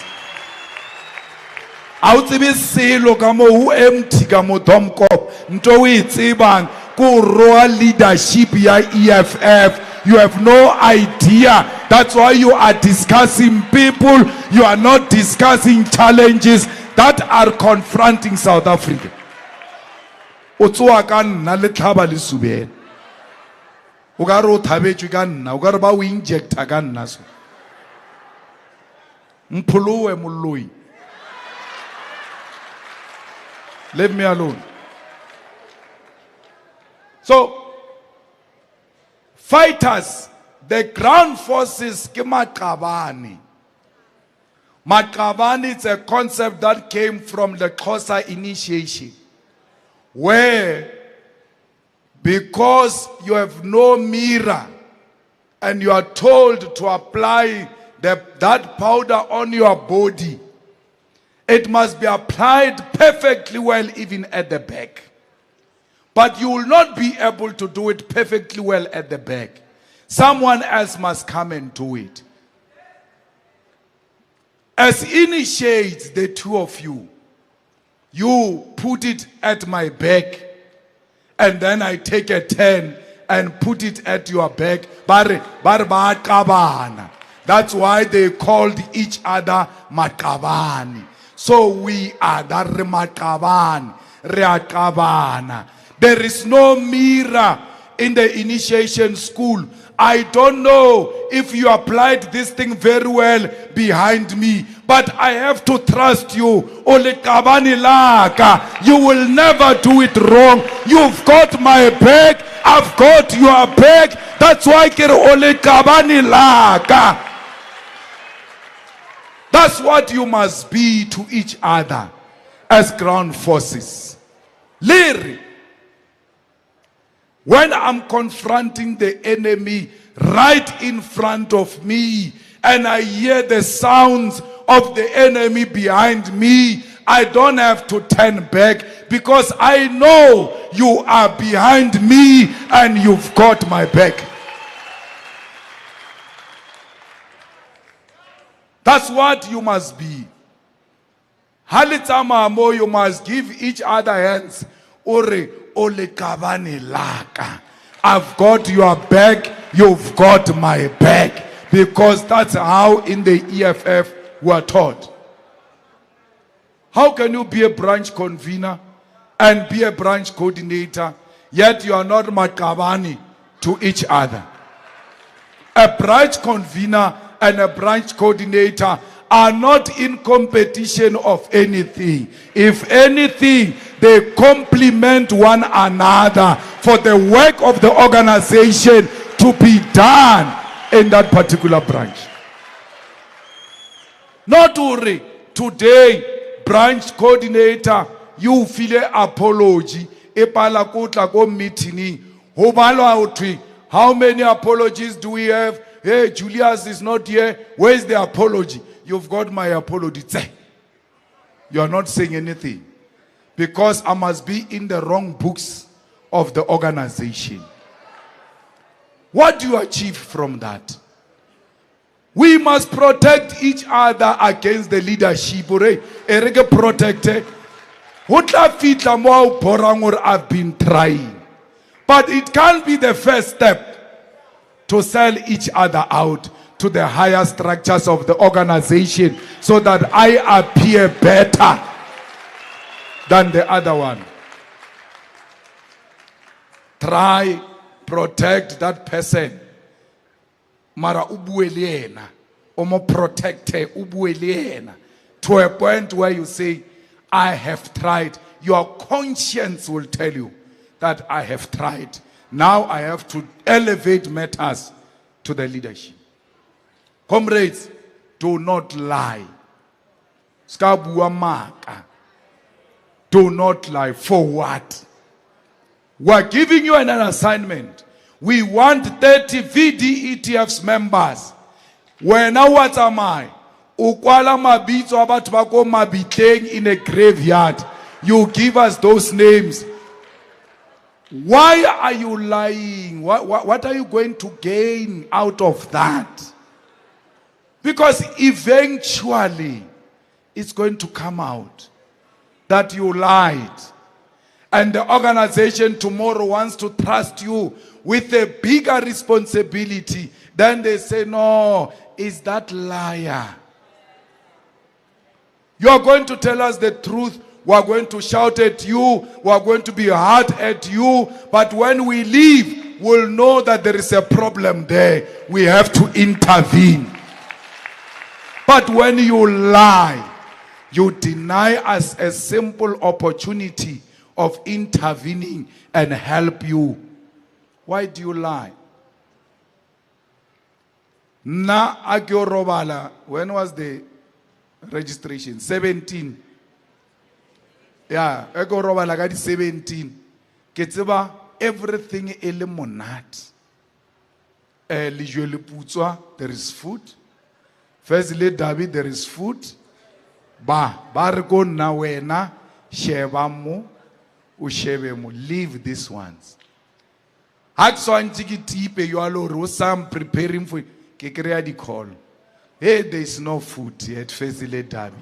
Speaker 1: Out tsebe selo ka mo hu empty ka mo domkop nto we tsebang ko roa leadership ya EFF. You have no idea. That's why you are discussing people. You are not discussing challenges that are confronting South Africa. O ka re o thabetswe ka nna, o ka re ba o injecta ka nna so. Mpholowe molloi. Leave me alone. So, fighters, the ground forces, ke Maqabane. Maqabane is a concept that came from the Xhosa initiation, where because you have no mirror and you are told to apply that powder on your body, it must be applied perfectly well even at the back. But you will not be able to do it perfectly well at the back. Someone else must come and do it. As initiates the two of you, you put it at my back, and then I take a turn and put it at your back. That's why they called each other Maqabane. So we are the Maqabane, Reakabana. There is no mirror in the initiation school. I don't know if you applied this thing very well behind me, but I have to trust you. Olekabani laka, you will never do it wrong. You've got my back, I've got your back. That's why kere olekabani laka. That's what you must be to each other as ground forces. Liri. When I'm confronting the enemy right in front of me and I hear the sounds of the enemy behind me, I don't have to turn back because I know you are behind me and you've got my back. That's what you must be. Halitama, you must give each other hands. Olekabane laka. I've got your back, you've got my back. Because that's how in the EFF we are taught. How can you be a branch convener and be a branch coordinator, yet you are not Maqabane to each other? A branch convener and a branch coordinator are not in competition of anything. If anything, they complement one another for the work of the organization to be done in that particular branch. Not only today, branch coordinator, you feel an apology. How many apologies do we have? Hey, Julius is not here. Where's the apology? You've got my apology. You are not saying anything. Because I must be in the wrong books of the organization. What do you achieve from that? We must protect each other against the leadership. Protected. I've been trying. But it can't be the first step to sell each other out to the higher structures of the organization so that I appear better than the other one. Try, protect that person. Mara ubueliena, omo protecte ubueliena, to a point where you say, I have tried. Your conscience will tell you that I have tried. Now I have to elevate matters to the leadership. Comrades, do not lie. Skabua maka. Do not lie. For what? We're giving you an assignment. We want 30 VDETF's members. When now what am I? Ukwala mabito about bako mabiteng in a graveyard. You give us those names. Why are you lying? What are you going to gain out of that? Because eventually it's going to come out that you lied. And the organization tomorrow wants to trust you with a bigger responsibility. Then they say, no, is that liar? You are going to tell us the truth. We are going to shout at you. We are going to be hard at you. But when we leave, will know that there is a problem there, we have to intervene. But when you lie, you deny us a simple opportunity of intervening and help you. Why do you lie? Na agyo robala, when was the registration? 17. Yeah, agyo robala gadi 17. Ketseba everything ele monat. Lijwe le putswa, there is food. Firstly, David, there is food. Bargo na wena, shebamo, ushebemo. Leave these ones. Hatswan tikitipe, you are Rosam preparing for Kekrea call. Hey, there is no food yet. Firstly, David.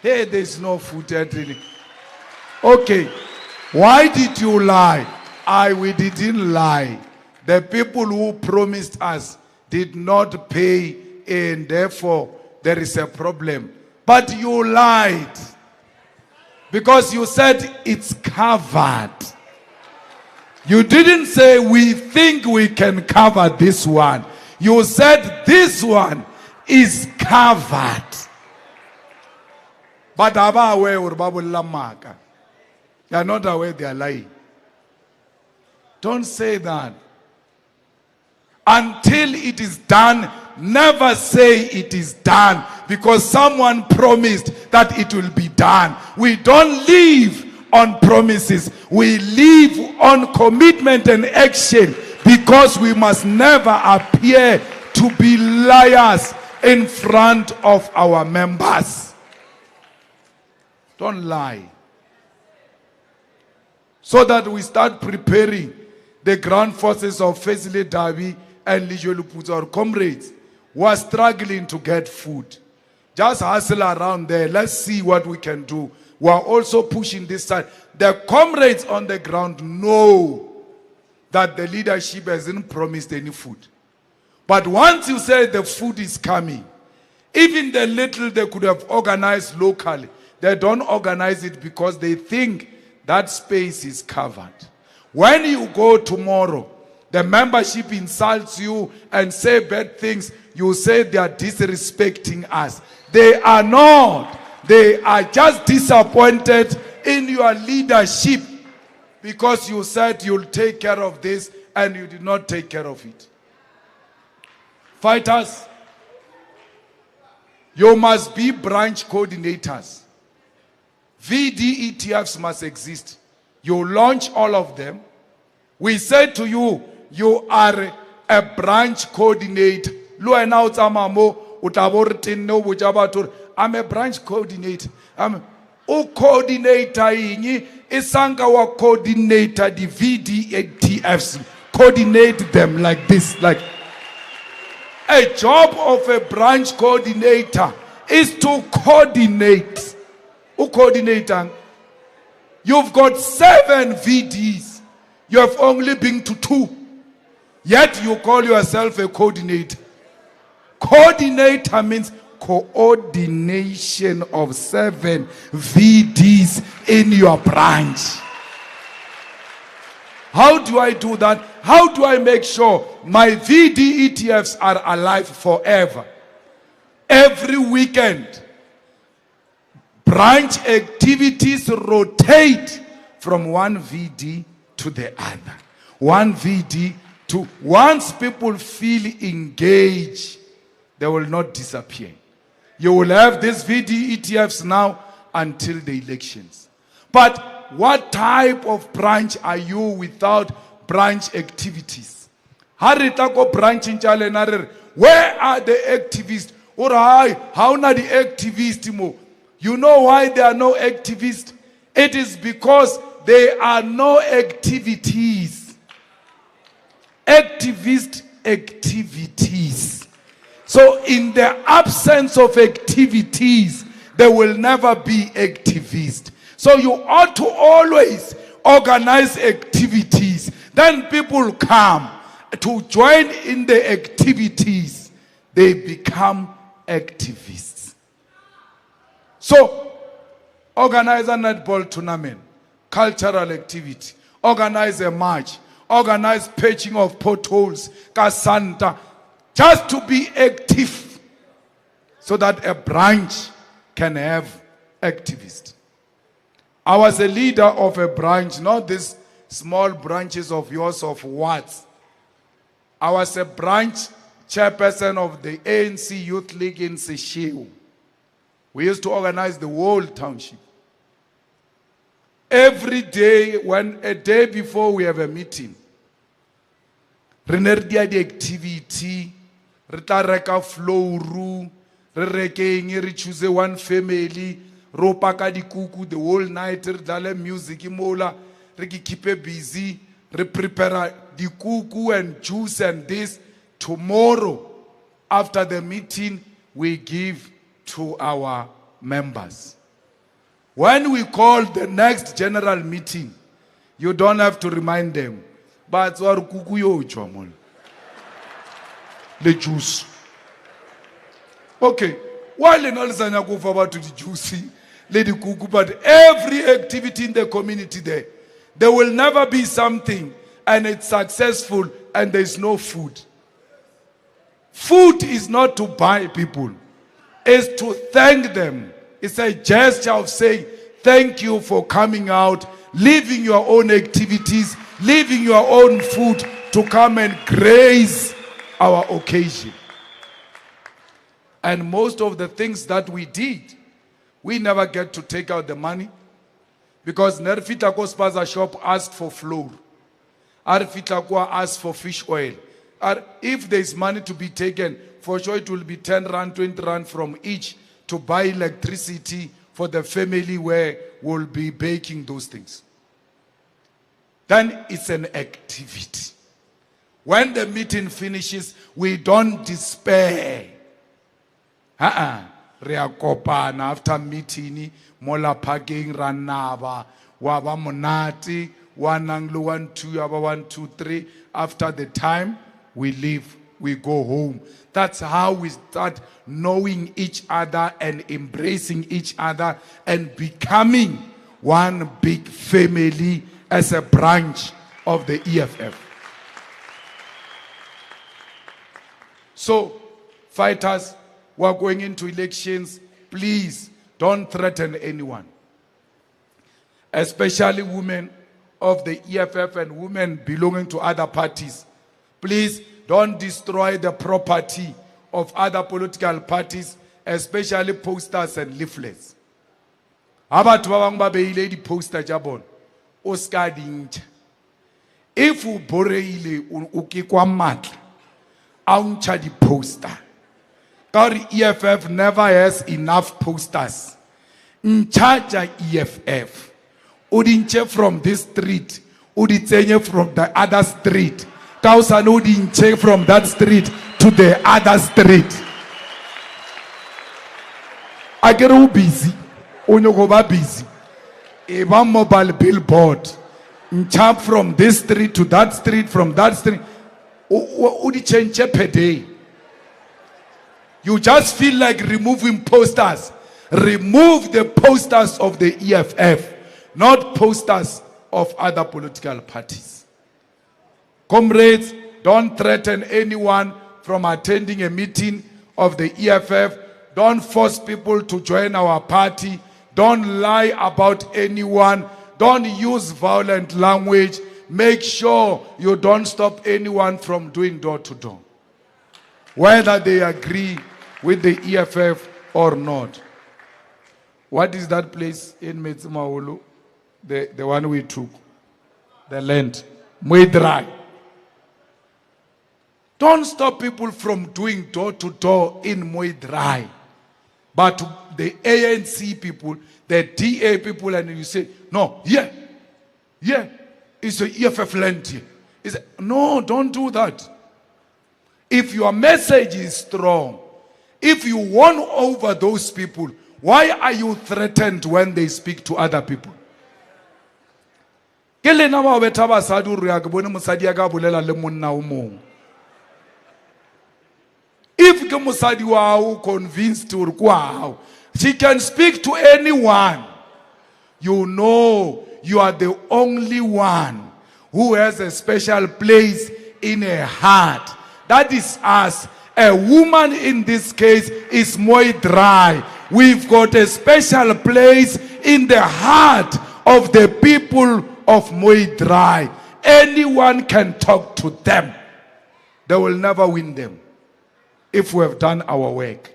Speaker 1: Hey, there is no food yet. Okay, why did you lie? We didn't lie. The people who promised us did not pay, and therefore there is a problem. But you lied because you said it's covered. You didn't say we think we can cover this one. You said this one is covered. But they are not aware they are lying. Don't say that. Until it is done, never say it is done, because someone promised that it will be done. We don't live on promises. We live on commitment and action, because we must never appear to be liars in front of our members. Don't lie. So that we start preparing the ground forces of Fesile Dabi and Lijwe Luputsa, our comrades, who are struggling to get food. Just hustle around there. Let's see what we can do. We are also pushing this side. The comrades on the ground know that the leadership hasn't promised any food. But once you say the food is coming, even the little they could have organized locally, they don't organize it because they think that space is covered. When you go tomorrow, the membership insults you and say bad things. You say they are disrespecting us. They are not. They are just disappointed in your leadership because you said you'll take care of this and you did not take care of it. Fighters, you must be branch coordinators. VDETFs must exist. You launch all of them. We said to you, you are a branch coordinator. I'm a branch coordinator. I'm a coordinator. Isanga wa coordinator the VDETFs. Coordinate them like this. Like a job of a branch coordinator is to coordinate. Who coordinator? You've got 7 VDs. You have only been to 2. Yet you call yourself a coordinator. Coordinator means coordination of 7 VDs in your branch. How do I do that? How do I make sure my VDETFs are alive forever? Every weekend, branch activities rotate from one VD to the other. One VD to, once people feel engaged, they will not disappear. You will have these VDETFs now until the elections. But what type of branch are you without branch activities? Where are the activists? How are the activists? You know why there are no activists? It is because there are no activities. Activities. So in the absence of activities, there will never be activists. So you ought to always organize activities. Then people come to join in the activities. They become activists. So organize a netball tournament, cultural activity, organize a march, organize patching of potholes, Kasanta, just to be active so that a branch can have activists. I was a leader of a branch, not these small branches of yours of Watts. I was a branch chairperson of the ANC Youth League in Seshego. We used to organize the whole township. Every day, a day before we have a meeting, re ne re dia di-activity, re tla reka flouru, re rekeng, re choose one family, ro paka dikuku the whole night, re dlale music mola, re keep busy, re prepare dikuku and juice and this. Tomorrow, after the meeting, we give to our members. When we call the next general meeting, you don't have to remind them. But the juice. Okay. While in all Zanya go forward to the juicy, lady kuku, but every activity in the community there will never be something and it's successful and there's no food. Food is not to buy people. It's to thank them. It's a gesture of saying, thank you for coming out, leaving your own activities, leaving your own food to come and grace our occasion. And most of the things that we did, we never get to take out the money because Nerfita Kospaza shop asked for flour. Arfita Kwa asked for fish oil. If there is money to be taken, for sure it will be 10 rand, 20 rand from each to buy electricity for the family where we'll be baking those things. Then it's an activity. When the meeting finishes, we don't despair. Reakopana after meeting, mola parking ranaba, waba monati, one anglo 1 2, aba 1 2 3. After the time, we leave, we go home. That's how we start knowing each other and embracing each other and becoming one big family as a branch of the EFF. So, fighters who are going into elections, please don't threaten anyone. Especially women of the EFF and women belonging to other parties. Please don't destroy the property of other political parties, especially posters and leaflets. Abantu babang ba beile di poster jabon o ska dintsha. If u boreile o ke kwa matla a untsha di poster. Because EFF never has enough posters. Nchaja EFF. Udinche from this street, uditsenye from the other street. Thousand udinche from that street to the other street. I get all busy. Onyogoba busy. Eba mobile billboard. Nchap from this street to that street, from that street. Udichenche per day. You just feel like removing posters. Remove the posters of the EFF, not posters of other political parties. Comrades, don't threaten anyone from attending a meeting of the EFF. Don't force people to join our party. Don't lie about anyone. Don't use violent language. Make sure you don't stop anyone from doing door to door, whether they agree with the EFF or not. What is that place in Metsimaholo? The one we took. The land. Muidrai. Don't stop people from doing door to door in Muidrai. But the ANC people, the DA people, and you say, no, it's a EFF land here. No, don't do that. If your message is strong, if you won over those people, why are you threatened when they speak to other people? If musadi wao convinced wow, she can speak to anyone. You know you are the only one who has a special place in her heart. That is us. A woman in this case is Moitrai. We've got a special place in the heart of the people of Moitrai. Anyone can talk to them. They will never win them if we have done our work.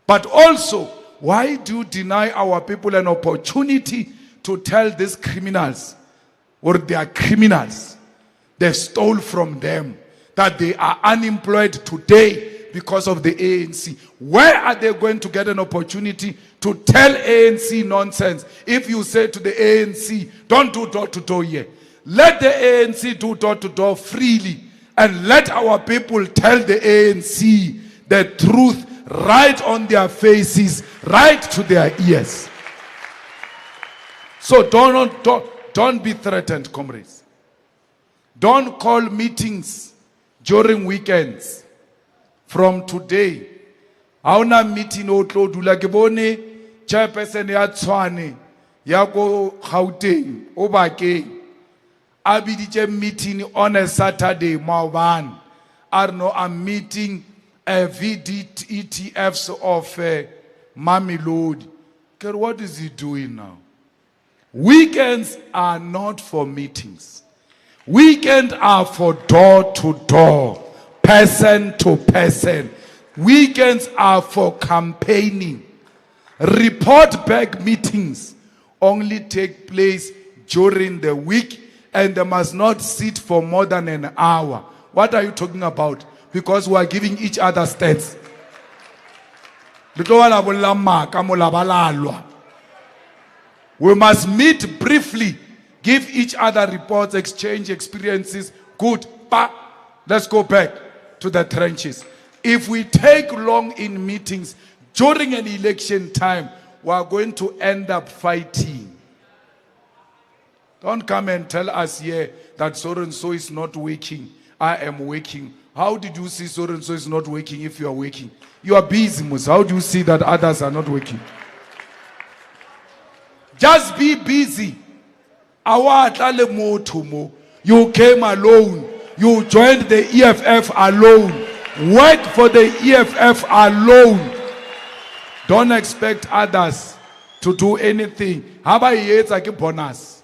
Speaker 1: But also, why do you deny our people an opportunity to tell these criminals, or they are criminals, they stole from them, that they are unemployed today because of the ANC? Where are they going to get an opportunity to tell ANC nonsense if you say to the ANC, don't do door-to-door here? Let the ANC do door-to-door freely, and let our people tell the ANC the truth right on their faces, right to their ears. So don't be threatened, comrades. Don't call meetings during weekends. From today, hauna meeting o tlo dula ke bone chairperson ya Tshwane ya go Gauteng o Bakeng a biditse meeting on a Saturday maobane. I know I'm meeting VDETFs of Mamelodi. What is he doing now? Weekends are not for meetings. Weekends are for door to door, person to person. Weekends are for campaigning. Report back meetings only take place during the week, and they must not sit for more than an hour. What are you talking about? Because we are giving each other stats. We must meet briefly, give each other reports, exchange experiences. Good, but let's go back to the trenches. If we take long in meetings during an election time, we are going to end up fighting. Don't come and tell us here that so and so is not working. I am working. How did you see so and so is not working if you are working? You are busy, Musa. How do you see that others are not working? Just be busy. You came alone. You joined the EFF alone. Work for the EFF alone. Don't expect others to do anything. How about a bonus?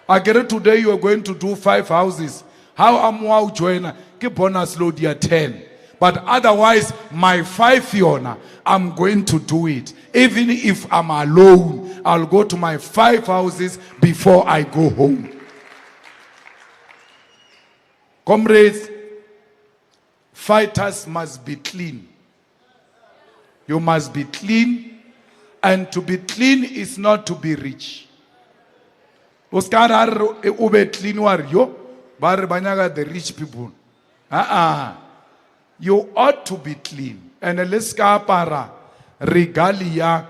Speaker 1: I get it today you are going to do 5 houses. How am I joiner? Keep bonus load your 10. But otherwise, my 5 Fiona, I'm going to do it. Even if I'm alone, I'll go to my 5 houses before I go home. Comrades, fighters must be clean. You must be clean, and to be clean is not to be rich. Oscar ube clean wario, bar banyaga the rich people. You ought to be clean. And leska para regalia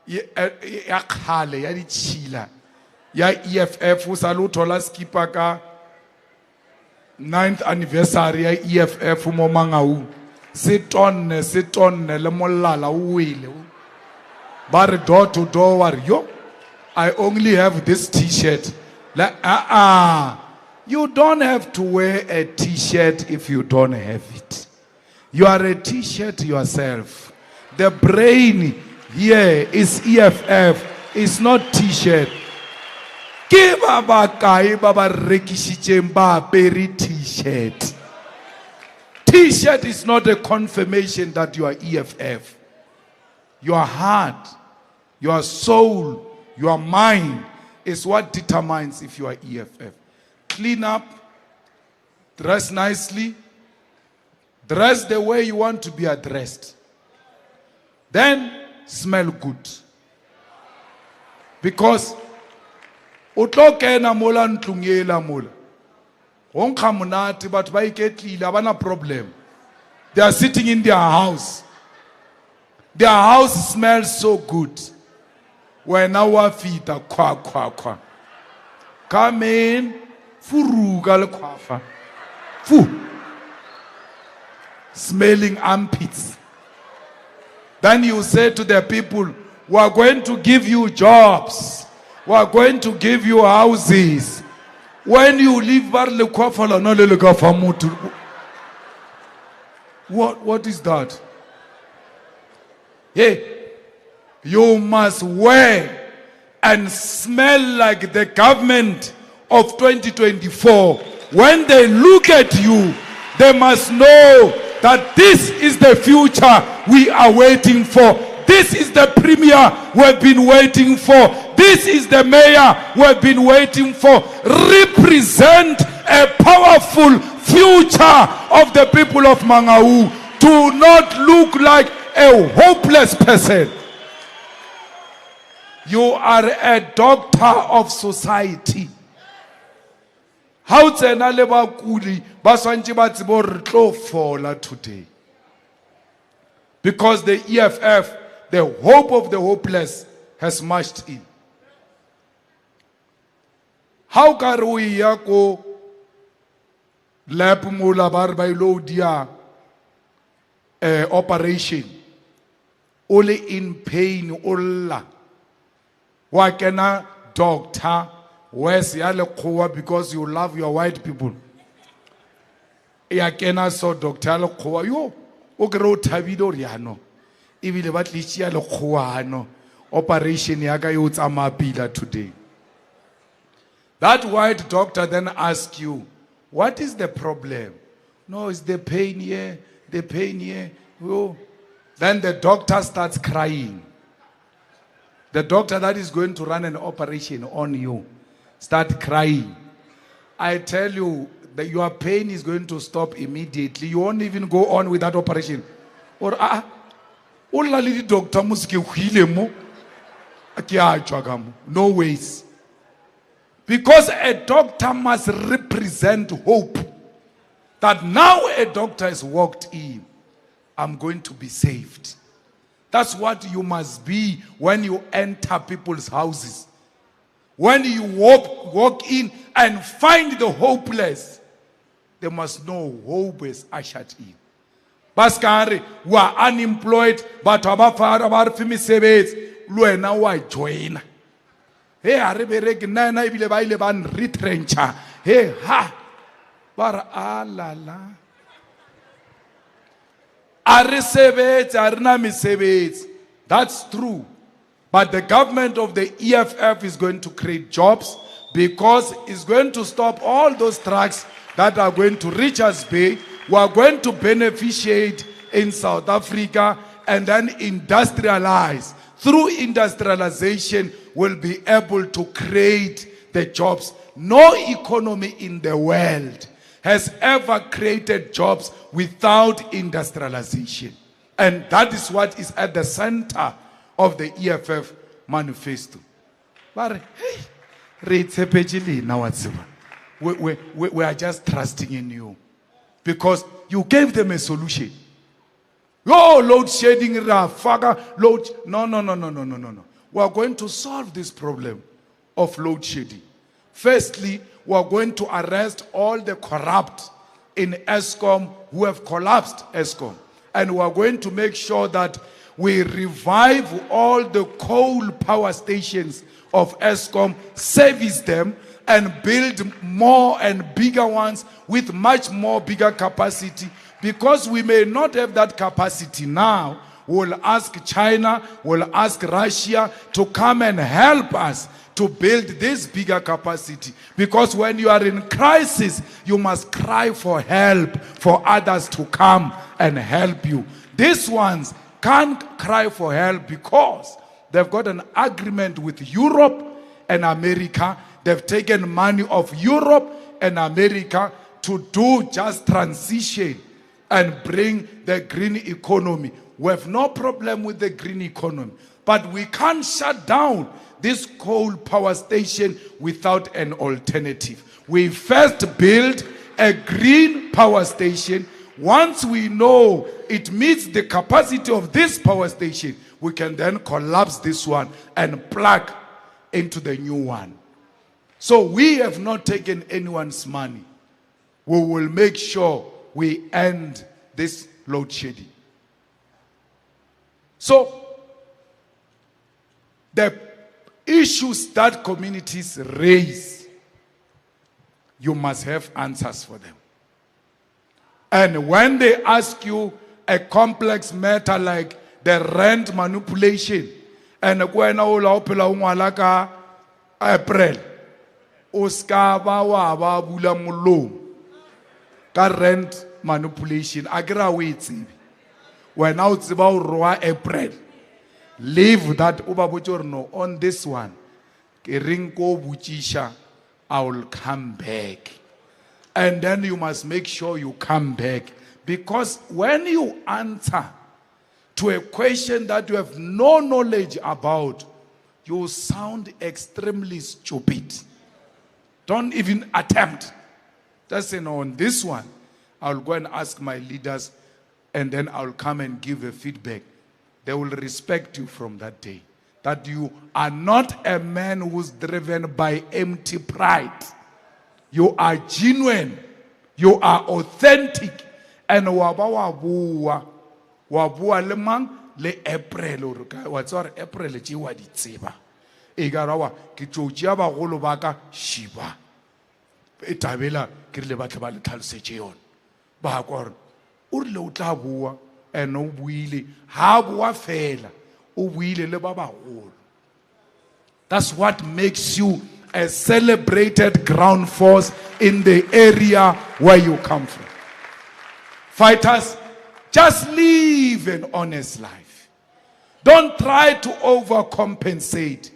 Speaker 1: ya khale ya dichila ya EFF usalutola skipa ka 9th anniversary ya EFF mo Mangaung. Sitonne le molala uwile. Bar door to door wario. I only have this t-shirt. You don't have to wear a t-shirt if you don't have it. You are a t-shirt yourself. The brain here is EFF. It's not t-shirt. Give baba rekishichemba peri t-shirt. T-shirt is not a confirmation that you are EFF. Your heart, your soul, your mind is what determines if you are EFF. Clean up, dress nicely, dress the way you want to be addressed. Then smell good. Because utlokena mola ntlungela mola. Wonka munati but baiketlile abana problem. They are sitting in their house. Their house smells so good. When our feet are kwa. Come in, furuga kwafa. Fu. Smelling armpits. Then you say to the people, we are going to give you jobs. We are going to give you houses. When you leave bar le kwafala no le ka fa motho. What is that? Hey, you must wear and smell like the government of 2024. When they look at you, they must know that this is the future we are waiting for. This is the premier we've been waiting for. This is the mayor we've been waiting for. Represent a powerful future of the people of Mangaung. Do not look like a hopeless person. You are a doctor of society. How tsena le bakudi ba swantse ba tsebo re tlo fola today. Because the EFF, the hope of the hopeless, has marched in. How can we go lab mula bar by low dia operation? Only in pain, olla. Why can a doctor where's yale because you love your white people? Ya kena so doctor le khoa yo o kro thabido riano e bile ba tlitsia le khoano operation ya ka yo tsama pila today. That white doctor then asks you, what is the problem? No, it's the pain here, the pain here. Oh. Then the doctor starts crying. The doctor that is going to run an operation on you start crying. I tell you that your pain is going to stop immediately. You won't even go on with that operation. Or doctor no ways. Because a doctor must represent hope. That now a doctor has walked in, I'm going to be saved. That's what you must be when you enter people's houses. When you walk in and find the hopeless, they must know hope is ushered in. Baskari, we are unemployed, but our Luena wa join. Hey, Ariberek Nana Bileban retrencha. Hey, ha. Bar la la. That's true. But the government of the EFF is going to create jobs because it's going to stop all those trucks that are going to Richards Bay. We are going to beneficiate in South Africa and then industrialize. Through industrialization, we'll be able to create the jobs. No economy in the world has ever created jobs without industrialization. And that is what is at the center of the EFF manifesto. But hey, we are just trusting in you. Because you gave them a solution. Oh, load shedding, load. No. We are going to solve this problem of load shedding. Firstly, we are going to arrest all the corrupt in Eskom who have collapsed Eskom. And we are going to make sure that we revive all the coal power stations of Eskom, service them, and build more and bigger ones with much more bigger capacity. Because we may not have that capacity now, we'll ask China, we'll ask Russia to come and help us to build this bigger capacity. Because when you are in crisis, you must cry for help, for others to come and help you. These ones can't cry for help because they've got an agreement with Europe and America. They've taken money of Europe and America to do just transition and bring the green economy. We have no problem with the green economy, but we can't shut down this coal power station without an alternative. We first build a green power station. Once we know it meets the capacity of this power station, we can then collapse this one and plug into the new one. So we have not taken anyone's money. We will make sure we end this load shedding. So the issues that communities raise you must have answers for them. And when they ask you a complex matter like the rent manipulation, and kwena o la opela o ngwala ka April, o ska ba wa ba bula molomo ka rent manipulation, a kera o e tsebe wena o tseba o roa April, leave that o ba botse gore no, on this one ke reng ko botšiša, I will come back. And then you must make sure you come back, because when you answer to a question that you have no knowledge about, you sound extremely stupid. Don't even attempt. Just say, no, on this one, I'll go and ask my leaders, and then I'll come and give a feedback. They will respect you from that day. That you are not a man who's driven by empty pride. You are genuine. You are authentic. And wabua le mang le April what's our April jiwa di tseba e ka rawa ke tšotšea bagolo ba ka shiba e tabela ke rile batho ba le tlhalosetse yona ba kwa gore o rile o tla bua ene o buile ha bua fela o buile le ba bagolo. That's what makes you a celebrated ground force in the area where you come from. Fighters, just live an honest life. Don't try to overcompensate.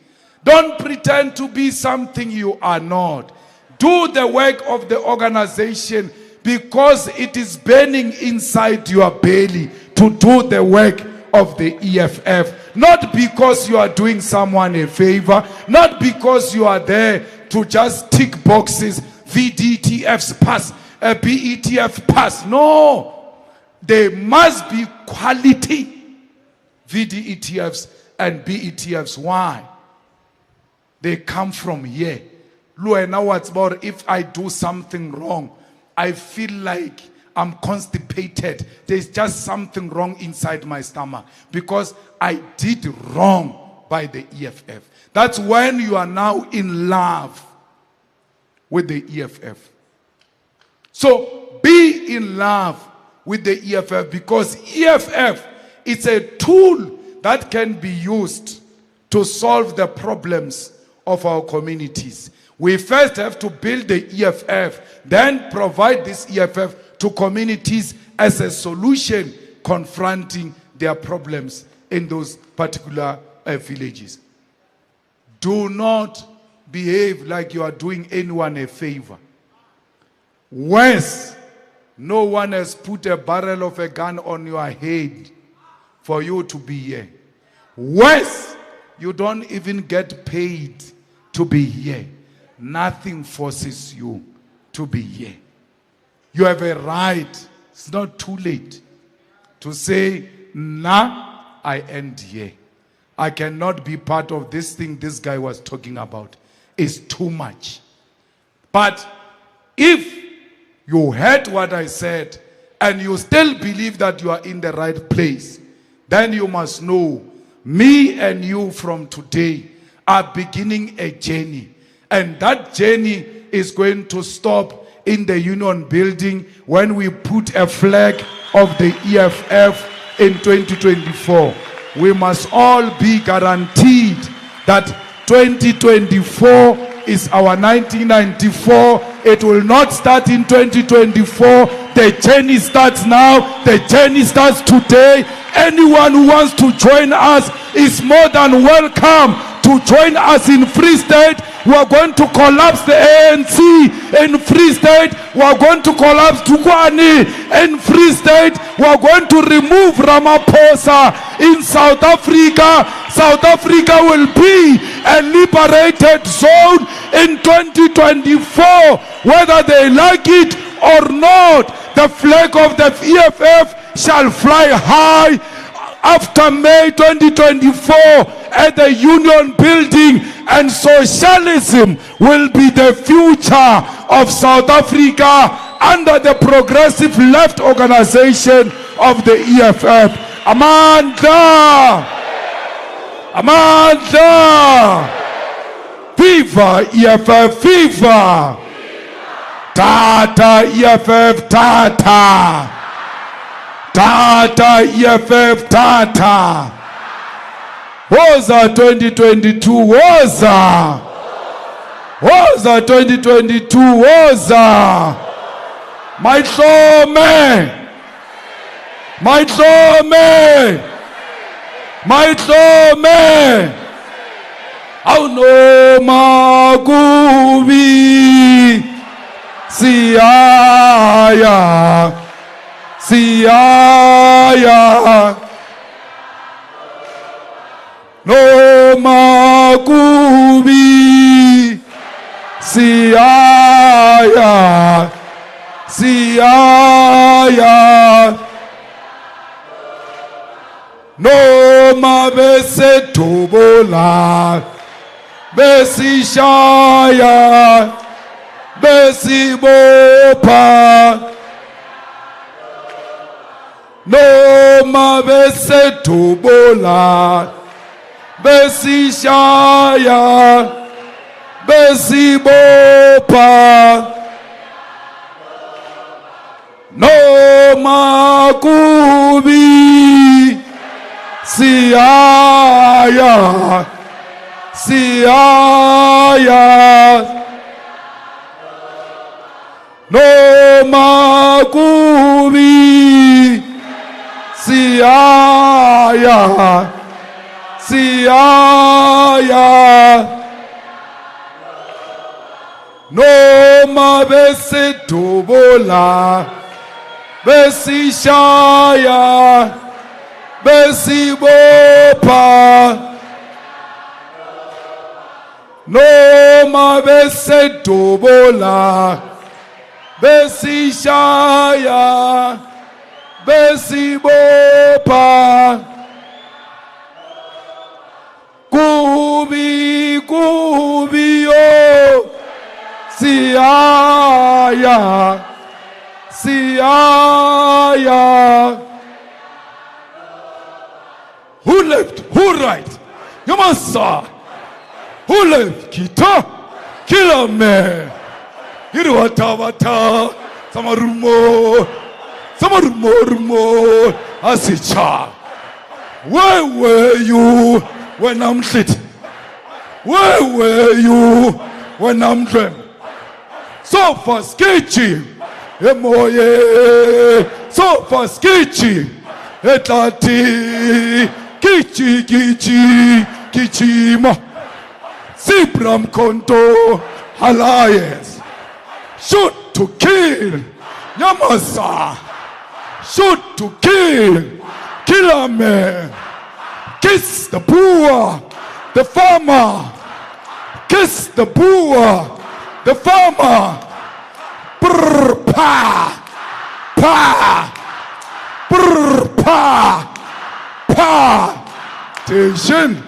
Speaker 1: Don't pretend to be something you are not. Do the work of the organization because it is burning inside your belly to do the work of the EFF. Not because you are doing someone a favor. Not because you are there to just tick boxes. VDTFs pass, BETF pass. No. There must be quality VDETFs and BETFs. Why? They come from here. Luena, what's about if I do something wrong? I feel like I'm constipated. There's just something wrong inside my stomach because I did wrong by the EFF. That's when you are now in love with the EFF. So be in love with the EFF, because EFF is a tool that can be used to solve the problems of our communities. We first have to build the EFF, then provide this EFF to communities as a solution confronting their problems in those particular villages. Do not behave like you are doing anyone a favor. Worse, no one has put a barrel of a gun on your head for you to be here. Worse, you don't even get paid to be here. Nothing forces you to be here. You have a right. It's not too late to say, nah, I end here. I cannot be part of this thing this guy was talking about. It's too much. But if you heard what I said, and you still believe that you are in the right place, then you must know, me and you from today are beginning a journey. And that journey is going to stop in the Union Building when we put a flag of the EFF in 2024. We must all be guaranteed that 2024 is our 1994. It will not start in 2024. The journey starts now. The journey starts today. Anyone who wants to join us is more than welcome to join us in Free State. We are going to collapse the ANC in Free State. We are going to collapse Tukwani in Free State. We are going to remove Ramaphosa in South Africa. South Africa will be a liberated zone in 2024. Whether they like it or not, the flag of the EFF shall fly high after May 2024 at the Union Building, and socialism will be the future of South Africa under the Progressive Left Organization of the EFF. Amanda! Amanda! Viva EFF! Viva! Tata EFF Tata. Tata EFF Tata. Woza 2022 woza. Woza 2022 woza. Maitlome. Maitlome. Maitlome. Awunoma kubi. Siyaya. Siyaya. Noma kubi. Siyaya. Siyaya. Noma besethobola. Besishaya. Besibopha. Noma besethobola. Besishaya. Besibopha. Noma kubi. Siyaya. Siyaya. Noma kubi. Siyaya. Siyaya. Noma besethobola. Besishaya. Besibopha. Noma besethobola. Besishaya. Besibopha. Kubi kubi yo. Siyaya. Siyaya. Who left? Who right? Yamasa. Who left? Kita. Killer man. Hiruatavata. Samarumo. Samarumo. Asicha. Where were you when I'm lit? Where were you when I'm dreamt? So far sketchy. Emoye. So far sketchy. Etati. Kichi kichi. Kichima. Sibram Konto. Alliance. Shoot to kill. Yamasa. Shoot to kill. Killer man. Kiss the poor. The farmer. Kiss the poor. The farmer. Brr, pa. Pa. Brr, pa. Pa. Attention.